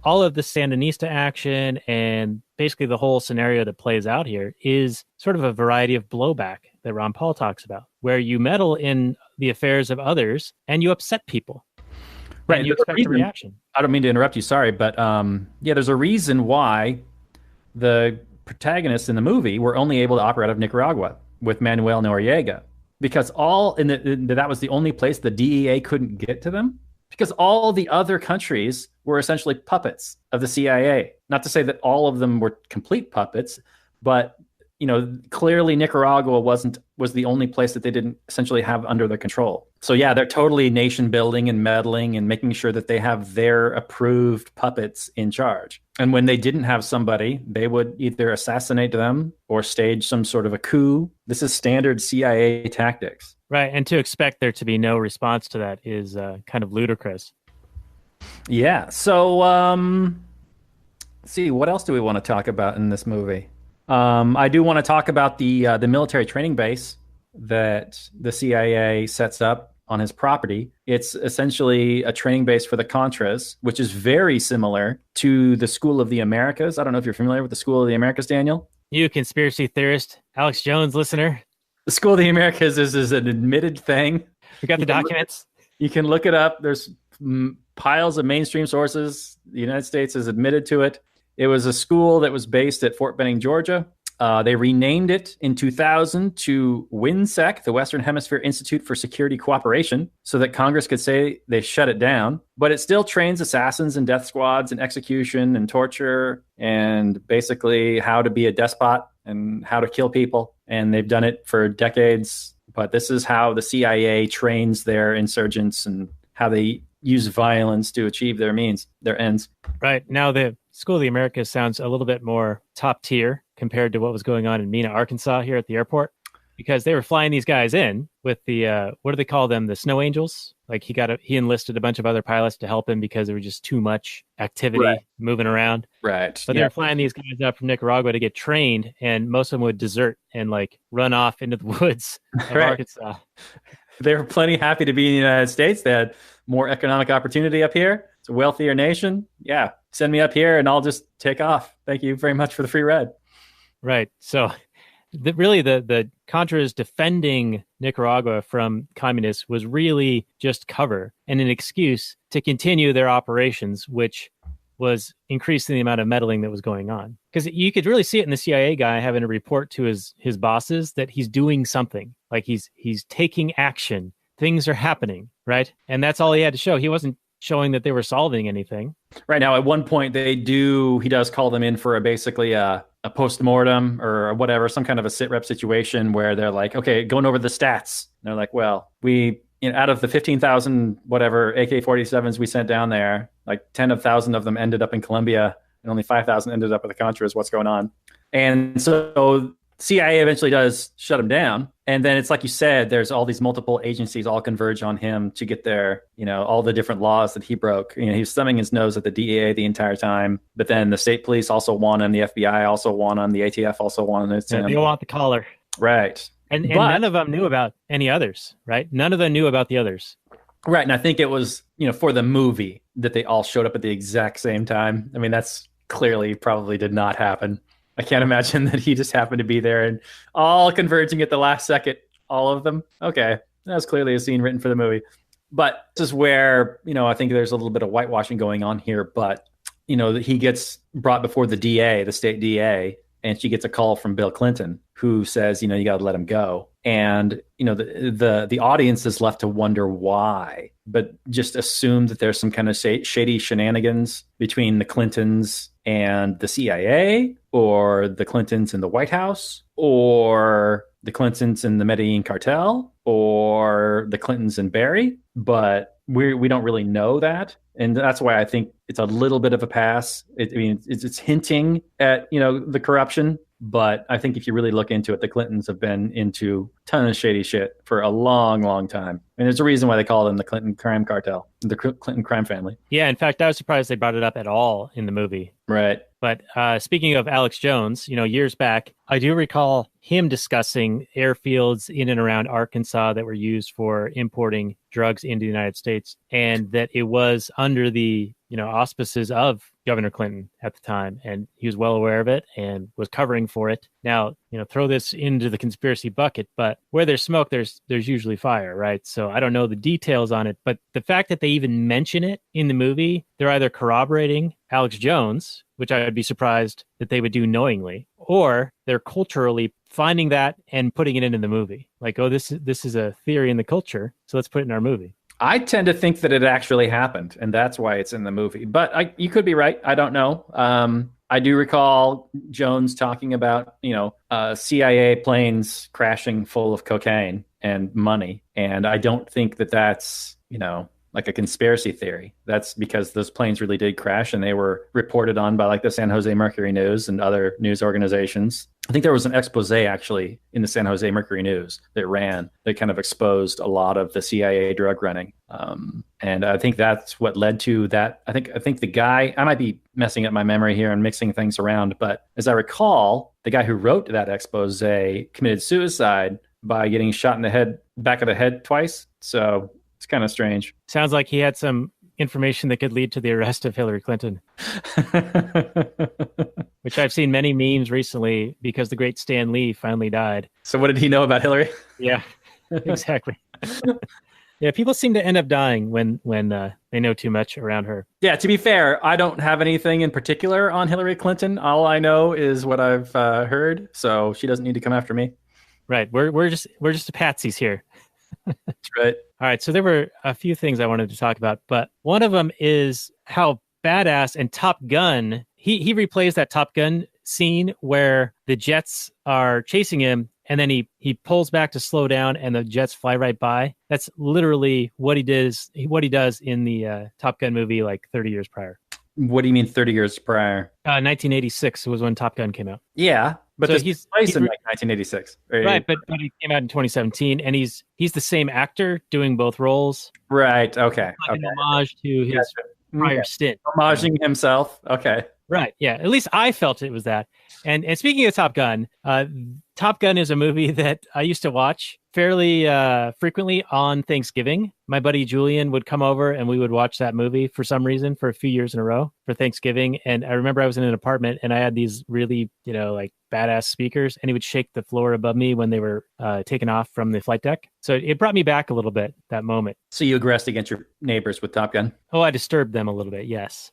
all of the Sandinista action and basically the whole scenario that plays out here is sort of a variety of blowback that Ron Paul talks about, where you meddle in the affairs of others and you upset people. Right. And you expect a reaction. I don't mean to interrupt you, sorry, but there's a reason why the protagonists in the movie were only able to operate out of Nicaragua with Manuel Noriega, because that was the only place the DEA couldn't get to them, because all the other countries were essentially puppets of the CIA. Not to say that all of them were complete puppets, but clearly Nicaragua was the only place that they didn't essentially have under their control. So yeah, they're totally nation building and meddling and making sure that they have their approved puppets in charge. And when they didn't have somebody, they would either assassinate them or stage some sort of a coup. This is standard CIA tactics. Right, and to expect there to be no response to that is kind of ludicrous. Yeah, so let's see, what else do we want to talk about in this movie? I do want to talk about the military training base that the CIA sets up on his property. It's essentially a training base for the Contras, which is very similar to the School of the Americas. I don't know if you're familiar with the School of the Americas, Daniel. You conspiracy theorist, Alex Jones listener. The School of the Americas is an admitted thing. We got the documents. You can look it up. There's piles of mainstream sources. The United States has admitted to it. It was a school that was based at Fort Benning, Georgia. They renamed it in 2000 to WHINSEC, the Western Hemisphere Institute for Security Cooperation, so that Congress could say they shut it down. But it still trains assassins and death squads and execution and torture and basically how to be a despot and how to kill people. And they've done it for decades. But this is how the CIA trains their insurgents and how they use violence to achieve their ends. Right. Now, the School of the Americas sounds a little bit more top tier compared to what was going on in Mena, Arkansas here at the airport, because they were flying these guys in with the, what do they call them? The snow angels. Like he enlisted a bunch of other pilots to help him because there was just too much activity moving around. Right. But they were flying these guys up from Nicaragua to get trained, and most of them would desert and like run off into the woods of Arkansas. They were plenty happy to be in the United States. They had more economic opportunity up here. It's a wealthier nation. Yeah, send me up here and I'll just take off. Thank you very much for the free ride. Right. So the Contras defending Nicaragua from communists was really just cover and an excuse to continue their operations, which was increasing the amount of meddling that was going on. Because you could really see it in the CIA guy having to report to his bosses that he's doing something, like he's taking action. Things are happening, right? And that's all he had to show. He wasn't showing that they were solving anything. Right. Now, at one point, he does call them in for basically a post-mortem or whatever, some kind of a sit-rep situation where they're like, okay, going over the stats. And they're like, well, out of the 15,000 whatever AK-47s we sent down there, like 10,000 of them ended up in Colombia and only 5,000 ended up with the Contras. What's going on? And so CIA eventually does shut him down. And then it's like you said, there's all these multiple agencies all converge on him to get their, all the different laws that he broke. He was thumbing his nose at the DEA the entire time. But then the state police also want him. The FBI also want him. The ATF also want him. Yeah, they want the collar. Right. And none of them knew about any others, right? None of them knew about the others. Right. And I think it was, for the movie that they all showed up at the exact same time. I mean, that's clearly probably did not happen. I can't imagine that he just happened to be there and all converging at the last second, all of them. Okay. That was clearly a scene written for the movie. But this is where, I think there's a little bit of whitewashing going on here. But, he gets brought before the DA, the state DA, and she gets a call from Bill Clinton who says, you got to let him go. And, the audience is left to wonder why, but just assume that there's some kind of shady shenanigans between the Clintons and the CIA, or the Clintons in the White House, or the Clintons in the Medellín Cartel, or the Clintons in Barry. But we don't really know that. And that's why I think it's a little bit of a pass. It's hinting at, the corruption. But I think if you really look into it, the Clintons have been into a ton of shady shit for a long, long time. And there's a reason why they call them the Clinton crime cartel, the Clinton crime family. Yeah, in fact, I was surprised they brought it up at all in the movie. Right. But speaking of Alex Jones, years back, I do recall him discussing airfields in and around Arkansas that were used for importing drugs into the United States, and that it was under the auspices of Governor Clinton at the time, and he was well aware of it and was covering for it. Now, throw this into the conspiracy bucket, but where there's smoke, there's usually fire, right? So I don't know the details on it, but the fact that they even mention it in the movie, they're either corroborating Alex Jones, which I would be surprised that they would do knowingly, or they're culturally finding that and putting it into the movie. Like, oh, this is a theory in the culture, so let's put it in our movie. I tend to think that it actually happened, and that's why it's in the movie. But you could be right. I don't know. I do recall Jones talking about, CIA planes crashing full of cocaine and money. And I don't think that that's, like a conspiracy theory. That's because those planes really did crash, and they were reported on by like the San Jose Mercury News and other news organizations. I think there was an expose actually in the San Jose Mercury News that ran that kind of exposed a lot of the CIA drug running. And I think that's what led to that. I think the guy, I might be messing up my memory here and mixing things around, but as I recall, the guy who wrote that expose committed suicide by getting shot in the back of the head twice. So it's kind of strange. Sounds like he had some information that could lead to the arrest of Hillary Clinton, which I've seen many memes recently because the great Stan Lee finally died. So what did he know about Hillary? Yeah, exactly. Yeah, people seem to end up dying when they know too much around her. Yeah, to be fair, I don't have anything in particular on Hillary Clinton. All I know is what I've heard, so she doesn't need to come after me. Right, we're just patsies here. That's right. All right, so there were a few things I wanted to talk about, but one of them is how badass and Top Gun, he replays that Top Gun scene where the jets are chasing him, and then he pulls back to slow down, and the jets fly right by. That's literally what he does in the Top Gun movie like 30 years prior. What do you mean 30 years prior? 1986 was when Top Gun came out. Yeah, but so he's placed in like 1986. Right, but he came out in 2017, and he's the same actor doing both roles. Right, okay. Like an homage to his prior stint. Homaging himself, okay. Right, yeah. At least I felt it was that. And speaking of Top Gun, Top Gun is a movie that I used to watch fairly frequently on Thanksgiving. My buddy Julian would come over and we would watch that movie for some reason for a few years in a row for Thanksgiving. And I remember I was in an apartment and I had these really, like badass speakers, and he would shake the floor above me when they were taken off from the flight deck. So it brought me back a little bit, that moment. So you aggressed against your neighbors with Top Gun? Oh, I disturbed them a little bit, yes.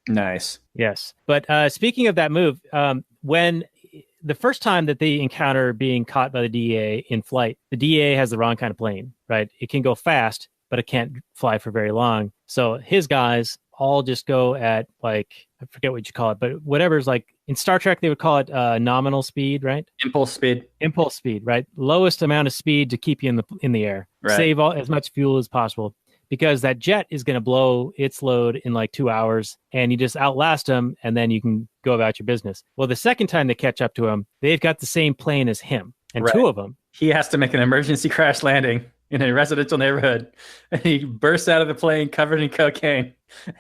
Nice. Yes. But speaking of that move, when the first time that they encounter being caught by the DEA in flight, the DEA has the wrong kind of plane, right? It can go fast, but it can't fly for very long. So his guys all just go at like, I forget what you call it, but whatever's like in Star Trek, they would call it nominal speed, right? Impulse speed, right? Lowest amount of speed to keep you in the air. Right. Save as much fuel as possible. Because that jet is going to blow its load in like 2 hours, and you just outlast them, and then you can go about your business. Well, the second time they catch up to him, they've got the same plane as him, and two of them. He has to make an emergency crash landing in a residential neighborhood, and he bursts out of the plane covered in cocaine,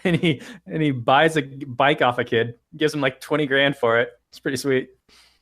and he buys a bike off a kid, gives him like 20 grand for it. It's pretty sweet.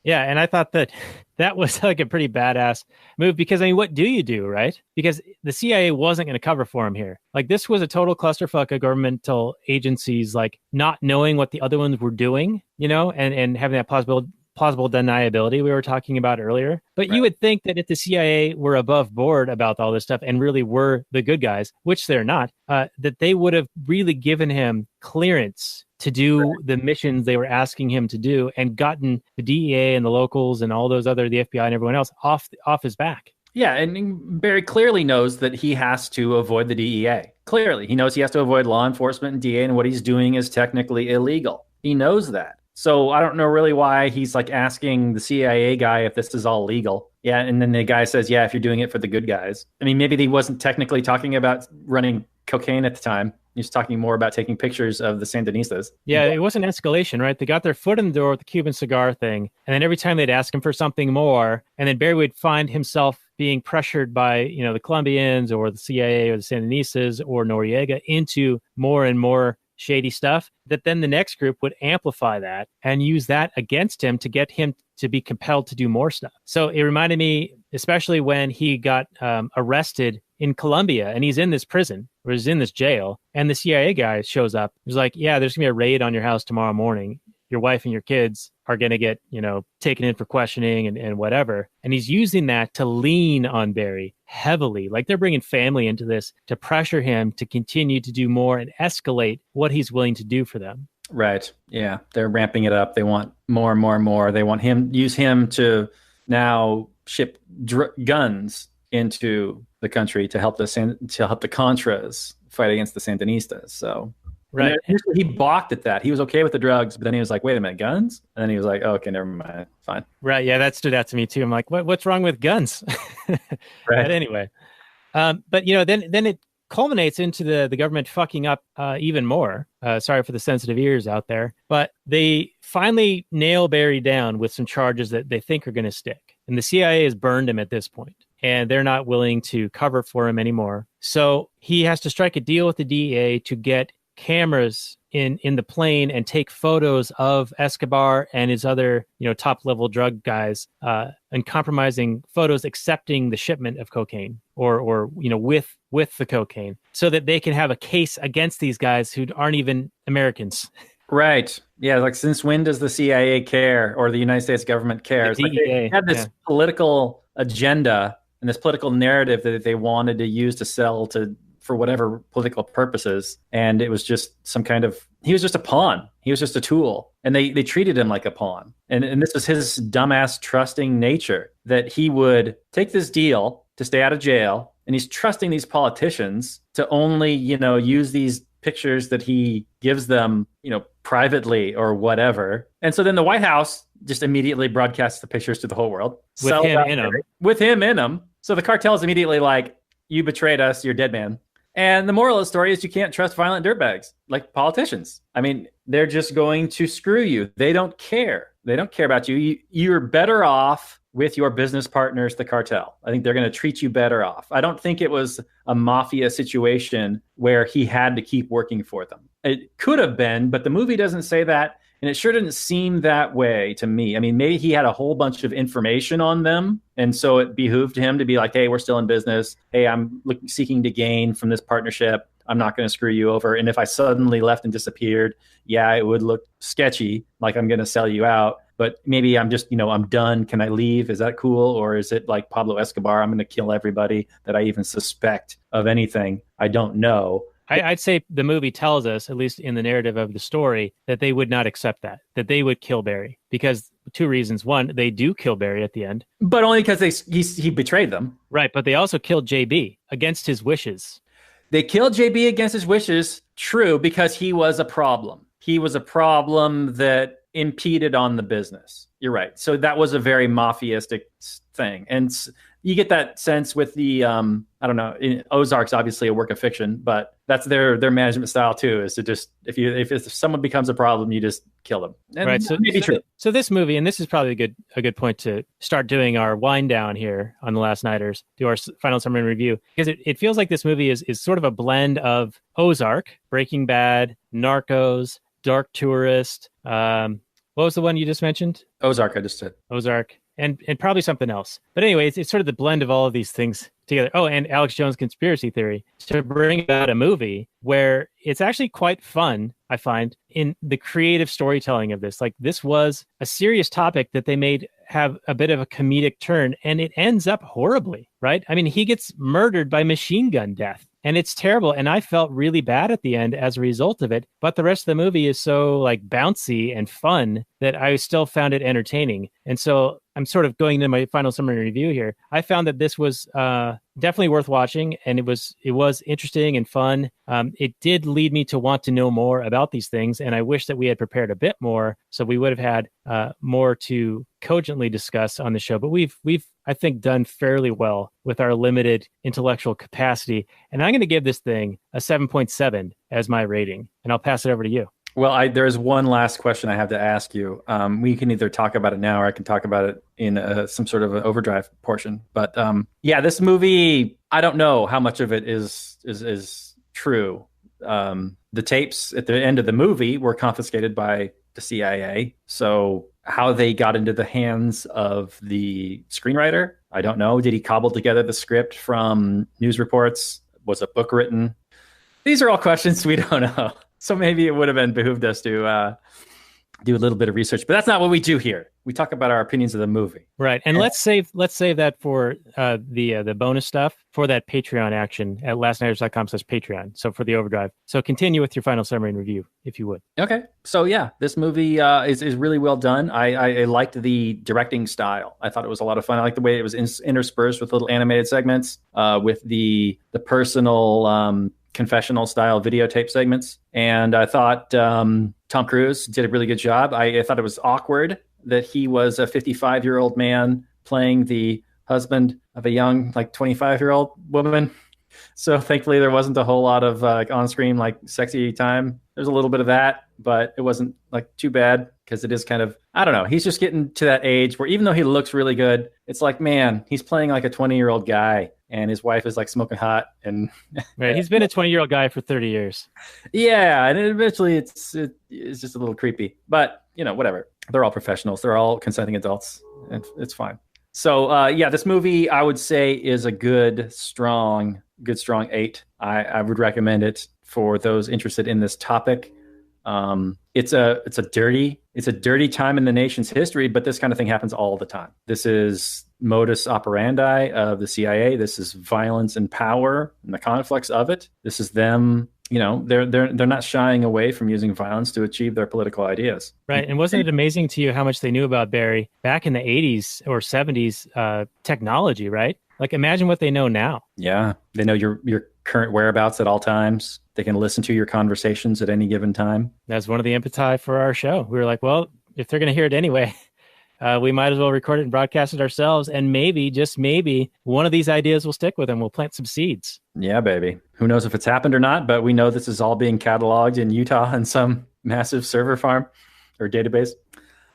Yeah, and I thought that was like a pretty badass move because, I mean, what do you do, right? Because the CIA wasn't going to cover for him here. Like, this was a total clusterfuck of governmental agencies, like, not knowing what the other ones were doing, and having that plausible deniability we were talking about earlier. But You would think that if the CIA were above board about all this stuff and really were the good guys, which they're not, that they would have really given him clearance to do the missions they were asking him to do and gotten the DEA and the locals and all those other, the FBI and everyone else off his back. Yeah, and Barry clearly knows that he has to avoid the DEA. Clearly, he knows he has to avoid law enforcement and DEA, and what he's doing is technically illegal. He knows that. So I don't know really why he's like asking the CIA guy if this is all legal. Yeah, and then the guy says, yeah, if you're doing it for the good guys. I mean, maybe he wasn't technically talking about running cocaine at the time. He was talking more about taking pictures of the Sandinistas. Yeah, it was an escalation, right? They got their foot in the door with the Cuban cigar thing. And then every time they'd ask him for something more, and then Barry would find himself being pressured by, the Colombians or the CIA or the Sandinistas or Noriega into more and more shady stuff, that then the next group would amplify that and use that against him to get him to be compelled to do more stuff. So it reminded me, especially when he got arrested in Colombia and he's in this prison or he's in this jail and the CIA guy shows up. He's like, yeah, there's gonna be a raid on your house tomorrow morning. Your wife and your kids are going to get, taken in for questioning and whatever. And he's using that to lean on Barry heavily. Like they're bringing family into this to pressure him to continue to do more and escalate what he's willing to do for them. Right. Yeah. They're ramping it up. They want more and more and more. They want use him to now ship guns into the country to help the Contras fight against the Sandinistas. So. Right. He balked at that. He was okay with the drugs, but then he was like, wait a minute, guns? And then he was like, oh, okay, never mind. Fine. Right. Yeah, that stood out to me too. I'm like, what's wrong with guns? Right. But anyway. Then it culminates into the government fucking up even more. Sorry for the sensitive ears out there. But they finally nail Barry down with some charges that they think are going to stick. And the CIA has burned him at this point, and they're not willing to cover for him anymore. So he has to strike a deal with the DEA to get cameras in the plane and take photos of Escobar and his other, top level drug guys, and compromising photos accepting the shipment of cocaine or with the cocaine, so that they can have a case against these guys who aren't even Americans. Right. Yeah. Like, since when does the CIA care, or the United States government care? The DEA, they had this political agenda and this political narrative that they wanted to use to sell for whatever political purposes. And it was just he was just a pawn. He was just a tool. And they treated him like a pawn. And this was his dumbass trusting nature, that he would take this deal to stay out of jail. And he's trusting these politicians to only, use these pictures that he gives them, privately or whatever. And so then the White House just immediately broadcasts the pictures to the whole world. With him in them. So the cartel is immediately like, you betrayed us, you're a dead man. And the moral of the story is you can't trust violent dirtbags like politicians. I mean, they're just going to screw you. They don't care. They don't care about you. You're better off with your business partners, the cartel. I think they're going to treat you better off. I don't think it was a mafia situation where he had to keep working for them. It could have been, but the movie doesn't say that. And it sure didn't seem that way to me. I mean, maybe he had a whole bunch of information on them. And so it behooved him to be like, hey, we're still in business. Hey, I'm seeking to gain from this partnership. I'm not going to screw you over. And if I suddenly left and disappeared, yeah, it would look sketchy, like I'm going to sell you out. But maybe I'm just, I'm done. Can I leave? Is that cool? Or is it like Pablo Escobar? I'm going to kill everybody that I even suspect of anything. I don't know. I'd say the movie tells us, at least in the narrative of the story, that they would not accept that they would kill Barry, because two reasons. One, they do kill Barry at the end. But only because he betrayed them. Right, but they also killed JB against his wishes. They killed JB against his wishes, true, because he was a problem. He was a problem that impeded on the business. You're right. So that was a very mafiaistic thing. And you get that sense with the, Ozark's obviously a work of fiction, but that's their management style too, is to just, if someone becomes a problem, you just kill them. And right. So this movie, and this is probably a good point to start doing our wind down here on The Last Nighters, do our final summary and review, because it feels like this movie is sort of a blend of Ozark, Breaking Bad, Narcos, Dark Tourist. What was the one you just mentioned? Ozark, I just said. Ozark. And probably something else. But anyway, it's sort of the blend of all of these things together. Oh, and Alex Jones' conspiracy theory, to bring about a movie where it's actually quite fun, I find, in the creative storytelling of this. Like, this was a serious topic that they made have a bit of a comedic turn, and it ends up horribly, right? I mean, he gets murdered by machine gun death. And it's terrible. And I felt really bad at the end as a result of it. But the rest of the movie is so like bouncy and fun that I still found it entertaining. And so I'm sort of going into my final summary review here. I found that this was definitely worth watching, and it was interesting and fun. It did lead me to want to know more about these things, and I wish that we had prepared a bit more, so we would have had more to cogently discuss on the show. But we've I think done fairly well with our limited intellectual capacity, and I'm going to give this thing a 7.7 as my rating, and I'll pass it over to you. Well, there's one last question I have to ask you. We can either talk about it now, or I can talk about it in some sort of an overdrive portion. But this movie, I don't know how much of it is true. the tapes at the end of the movie were confiscated by the CIA. So how they got into the hands of the screenwriter, I don't know. Did he cobble together the script from news reports? Was a book written? These are all questions we don't know. So maybe it would have been behooved us to do a little bit of research, but that's not what we do here. We talk about our opinions of the movie. Right. And let's save that for the bonus stuff for that Patreon action at lastnighters.com/Patreon. So for the overdrive. So continue with your final summary and review, if you would. Okay. So yeah, this movie is really well done. I liked the directing style. I thought it was a lot of fun. I liked the way it was interspersed with little animated segments, with the personal confessional style videotape segments. And I thought Tom Cruise did a really good job. I thought it was awkward that he was a 55-year-old man playing the husband of a young, like 25-year-old woman. So thankfully there wasn't a whole lot of on-screen, like sexy time. There's a little bit of that, but it wasn't like too bad because it is kind of, I don't know. He's just getting to that age where even though he looks really good, it's like, man, he's playing like a 20-year-old guy and his wife is like smoking hot. And right, he's been a 20-year-old guy for 30 years. Yeah, and eventually it's just a little creepy. But, you know, whatever. They're all professionals. They're all consenting adults. It's fine. So, yeah, this movie, I would say, is a good, strong 8. I would recommend it for those interested in this topic. It's a dirty time in the nation's history, but this kind of thing happens all the time. This is modus operandi of the CIA. This is violence and power and the conflicts of it. This is them. You know, they're not shying away from using violence to achieve their political ideas. Right. And wasn't it amazing to you how much they knew about Barry back in the 80s or 70s technology, right? Like, imagine what they know now. Yeah. They know your current whereabouts at all times. They can listen to your conversations at any given time. That's one of the impeti for our show. We were like, well, if they're going to hear it anyway, we might as well record it and broadcast it ourselves. And maybe, just maybe, one of these ideas will stick with them. We'll plant some seeds. Yeah, baby. Who knows if it's happened or not, but we know this is all being cataloged in Utah in some massive server farm or database.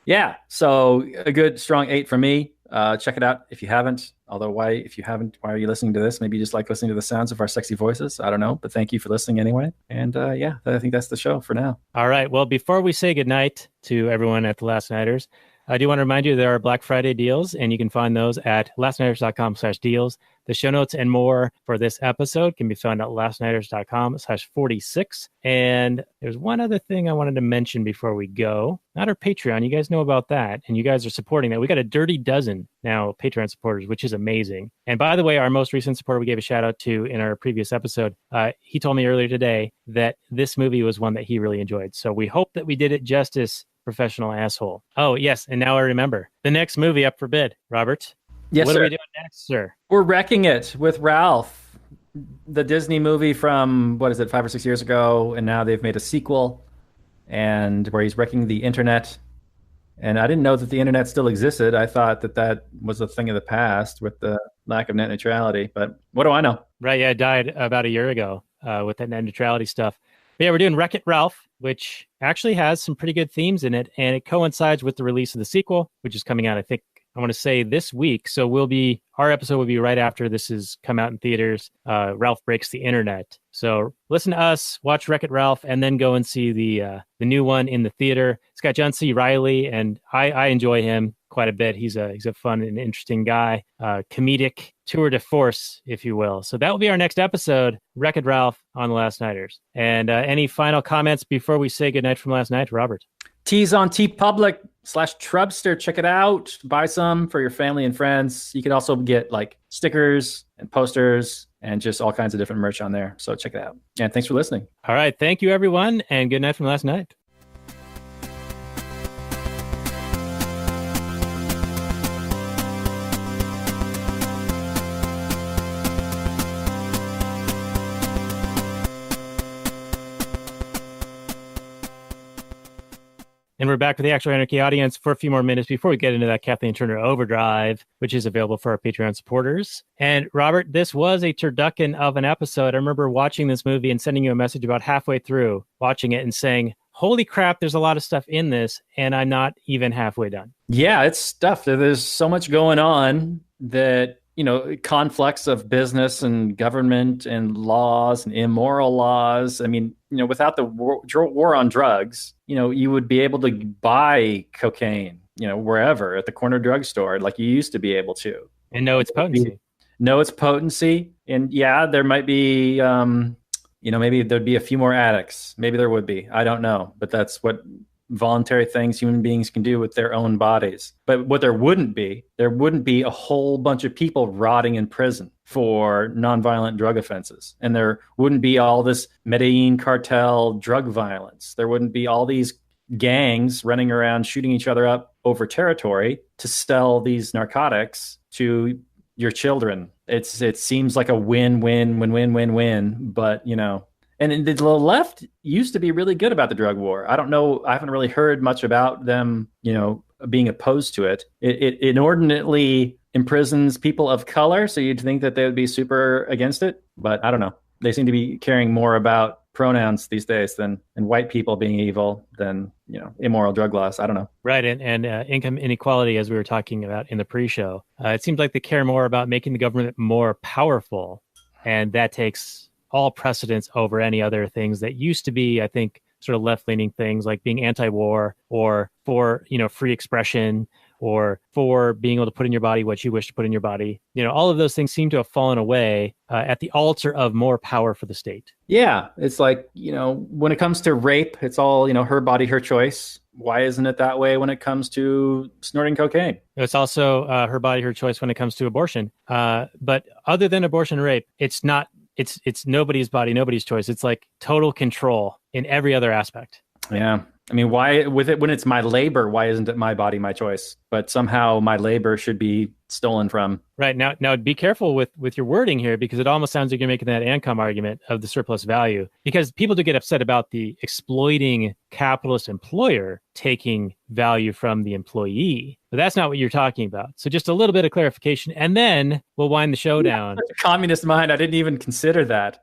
Yeah, so a good strong 8 from me. Check it out if you haven't. Although, if you haven't, why are you listening to this? Maybe you just like listening to the sounds of our sexy voices. I don't know, but thank you for listening anyway. And yeah, I think that's the show for now. All right. Well, before we say goodnight to everyone at the Last Nighters, I do want to remind you there are Black Friday deals, and you can find those at lastnighters.com/deals. The show notes and more for this episode can be found at lastnighters.com/46. And there's one other thing I wanted to mention before we go. Not our Patreon. You guys know about that, and you guys are supporting that. We got a dirty dozen now Patreon supporters, which is amazing. And by the way, our most recent supporter we gave a shout out to in our previous episode, he told me earlier today that this movie was one that he really enjoyed. So we hope that we did it justice. Professional asshole. Oh, yes. And now I remember the next movie up for bid. Robert? Yes, what sir. are we doing next, sir? We're Wrecking It with Ralph, the Disney movie from, 5 or 6 years ago. And now they've made a sequel and where he's wrecking the internet. And I didn't know that the internet still existed. I thought that was a thing of the past with the lack of net neutrality. But what do I know? Right. Yeah, it died about a year ago with that net neutrality stuff. But yeah, we're doing Wreck-It Ralph, which actually has some pretty good themes in it. And it coincides with the release of the sequel, which is coming out, I think, I want to say this week. So our episode will be right after this has come out in theaters. Ralph Breaks the Internet. So listen to us, watch Wreck-It Ralph, and then go and see the new one in the theater. It's got John C. Reilly, and I enjoy him quite a bit. He's a fun and interesting guy, comedic tour de force, if you will. So that will be our next episode, Wreck-It Ralph on The Last Nighters. And any final comments before we say goodnight from last night, Robert? Tees on TeePublic/Trubster. Check it out. Buy some for your family and friends. You can also get like stickers and posters and just all kinds of different merch on there. So check it out. And thanks for listening. All right. Thank you, everyone. And good night from last night. And we're back with the Actual Anarchy audience for a few more minutes before we get into that Kathleen Turner Overdrive, which is available for our Patreon supporters. And Robert, this was a turducken of an episode. I remember watching this movie and sending you a message about halfway through watching it and saying, holy crap, there's a lot of stuff in this, and I'm not even halfway done. Yeah, it's stuff. There's so much going on that, conflicts of business and government and laws and immoral laws. I mean, without the war on drugs, you would be able to buy cocaine, wherever at the corner drugstore, like you used to be able to. And know its potency. Know its potency. And yeah, there might be, maybe there'd be a few more addicts. Maybe there would be. I don't know. But that's what voluntary things human beings can do with their own bodies. But what there wouldn't be a whole bunch of people rotting in prison for nonviolent drug offenses. And there wouldn't be all this Medellín Cartel drug violence. There wouldn't be all these gangs running around shooting each other up over territory to sell these narcotics to your children. It seems like a win-win, but and the left used to be really good about the drug war. I don't know. I haven't really heard much about them, being opposed to it. It inordinately imprisons people of color, so you'd think that they would be super against it, but I don't know. They seem to be caring more about pronouns these days than white people being evil than immoral drug laws. I don't know. Right, and income inequality, as we were talking about in the pre-show, it seems like they care more about making the government more powerful, and that takes all precedence over any other things that used to be, I think, sort of left-leaning things like being anti-war or for, free expression or for being able to put in your body what you wish to put in your body. All of those things seem to have fallen away at the altar of more power for the state. Yeah, it's like, when it comes to rape, it's all, her body, her choice. Why isn't it that way when it comes to snorting cocaine? It's also her body, her choice when it comes to abortion. But other than abortion and rape, it's not. It's nobody's body, nobody's choice. It's like total control in every other aspect. Yeah. I mean, why with it when it's my labor, why isn't it my body, my choice? But somehow my labor should be stolen from. Right. Now be careful with your wording here, because it almost sounds like you're making that income argument of the surplus value, because people do get upset about the exploiting capitalist employer taking value from the employee. But that's not what you're talking about. So just a little bit of clarification, and then we'll wind the show down. Communist mind. I didn't even consider that.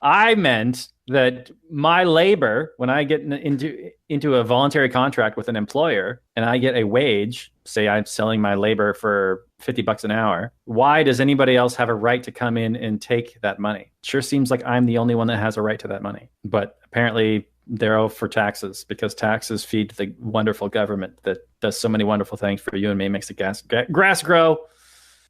I meant that my labor, when I get into a voluntary contract with an employer and I get a wage, say I'm selling my labor for $50 an hour, why does anybody else have a right to come in and take that money? It sure seems like I'm the only one that has a right to that money. But apparently they're all for taxes, because taxes feed the wonderful government that does so many wonderful things for you and me, makes the grass grow,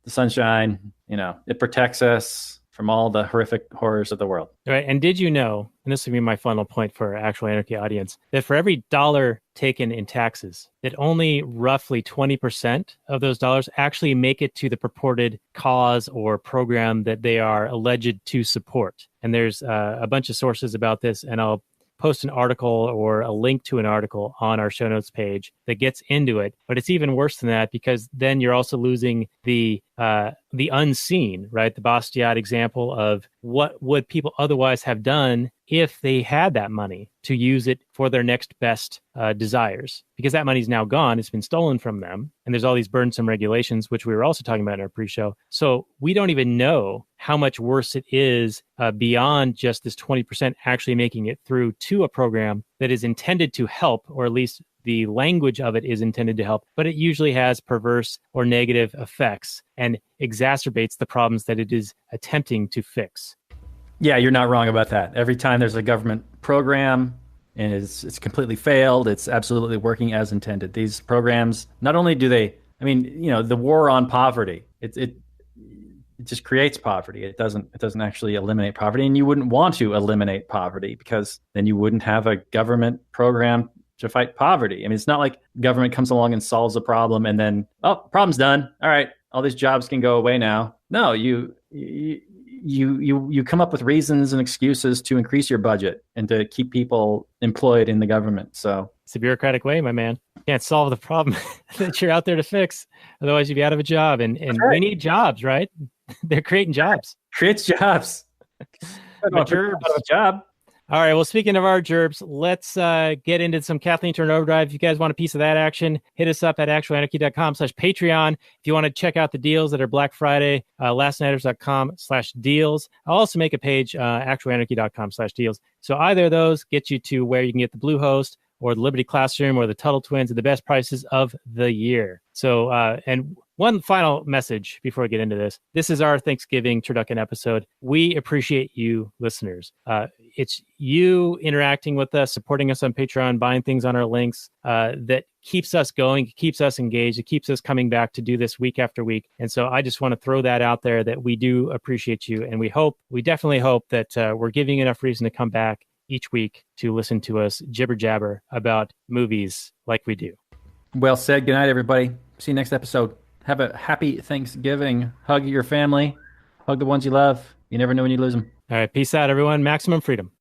the sunshine, it protects us from all the horrific horrors of the world. Right. And did you know, and this will be my final point for our Actual Anarchy audience, that for every dollar taken in taxes, that only roughly 20% of those dollars actually make it to the purported cause or program that they are alleged to support? And there's a bunch of sources about this, and I'll post an article or a link to an article on our show notes page that gets into it. But it's even worse than that, because then you're also losing the unseen, right? The Bastiat example of what would people otherwise have done if they had that money to use it for their next best desires, because that money's now gone. It's been stolen from them. And there's all these burdensome regulations, which we were also talking about in our pre-show. So we don't even know how much worse it is beyond just this 20% actually making it through to a program that is intended to help, or at least the language of it is intended to help, but it usually has perverse or negative effects and exacerbates the problems that it is attempting to fix. Yeah, you're not wrong about that. Every time there's a government program and it's completely failed, it's absolutely working as intended. These programs, not only do they, the war on poverty, it just creates poverty. It doesn't actually eliminate poverty, and you wouldn't want to eliminate poverty, because then you wouldn't have a government program to fight poverty. It's not like government comes along and solves a problem and then, problem's done. All right, all these jobs can go away now. No, you come up with reasons and excuses to increase your budget and to keep people employed in the government. So it's a bureaucratic way, my man. You can't solve the problem that you're out there to fix. Otherwise you'd be out of a job. And right. We need jobs, right? They're creating jobs. Creates jobs. Out of a job. All right. Well, speaking of our gerbs, let's get into some Kathleen Turner Overdrive. If you guys want a piece of that action, hit us up at actualanarchy.com/Patreon. If you want to check out the deals that are Black Friday, lastnighters.com/deals. I'll also make a page, actualanarchy.com/deals. So either of those get you to where you can get the Bluehost or the Liberty Classroom or the Tuttle Twins at the best prices of the year. So, and One final message before we get into this. This is our Thanksgiving Turducken episode. We appreciate you listeners. It's you interacting with us, supporting us on Patreon, buying things on our links that keeps us going, keeps us engaged, it keeps us coming back to do this week after week. And so I just want to throw that out there that we do appreciate you. And we definitely hope that we're giving you enough reason to come back each week to listen to us jibber jabber about movies like we do. Well said. Good night, everybody. See you next episode. Have a happy Thanksgiving. Hug your family. Hug the ones you love. You never know when you lose them. All right. Peace out, everyone. Maximum freedom.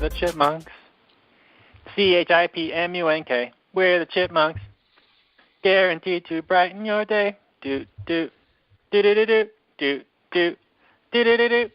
The Chipmunks. CHIPMUNK. We're the Chipmunks. Guaranteed to brighten your day. Do do do do do do do do do do do.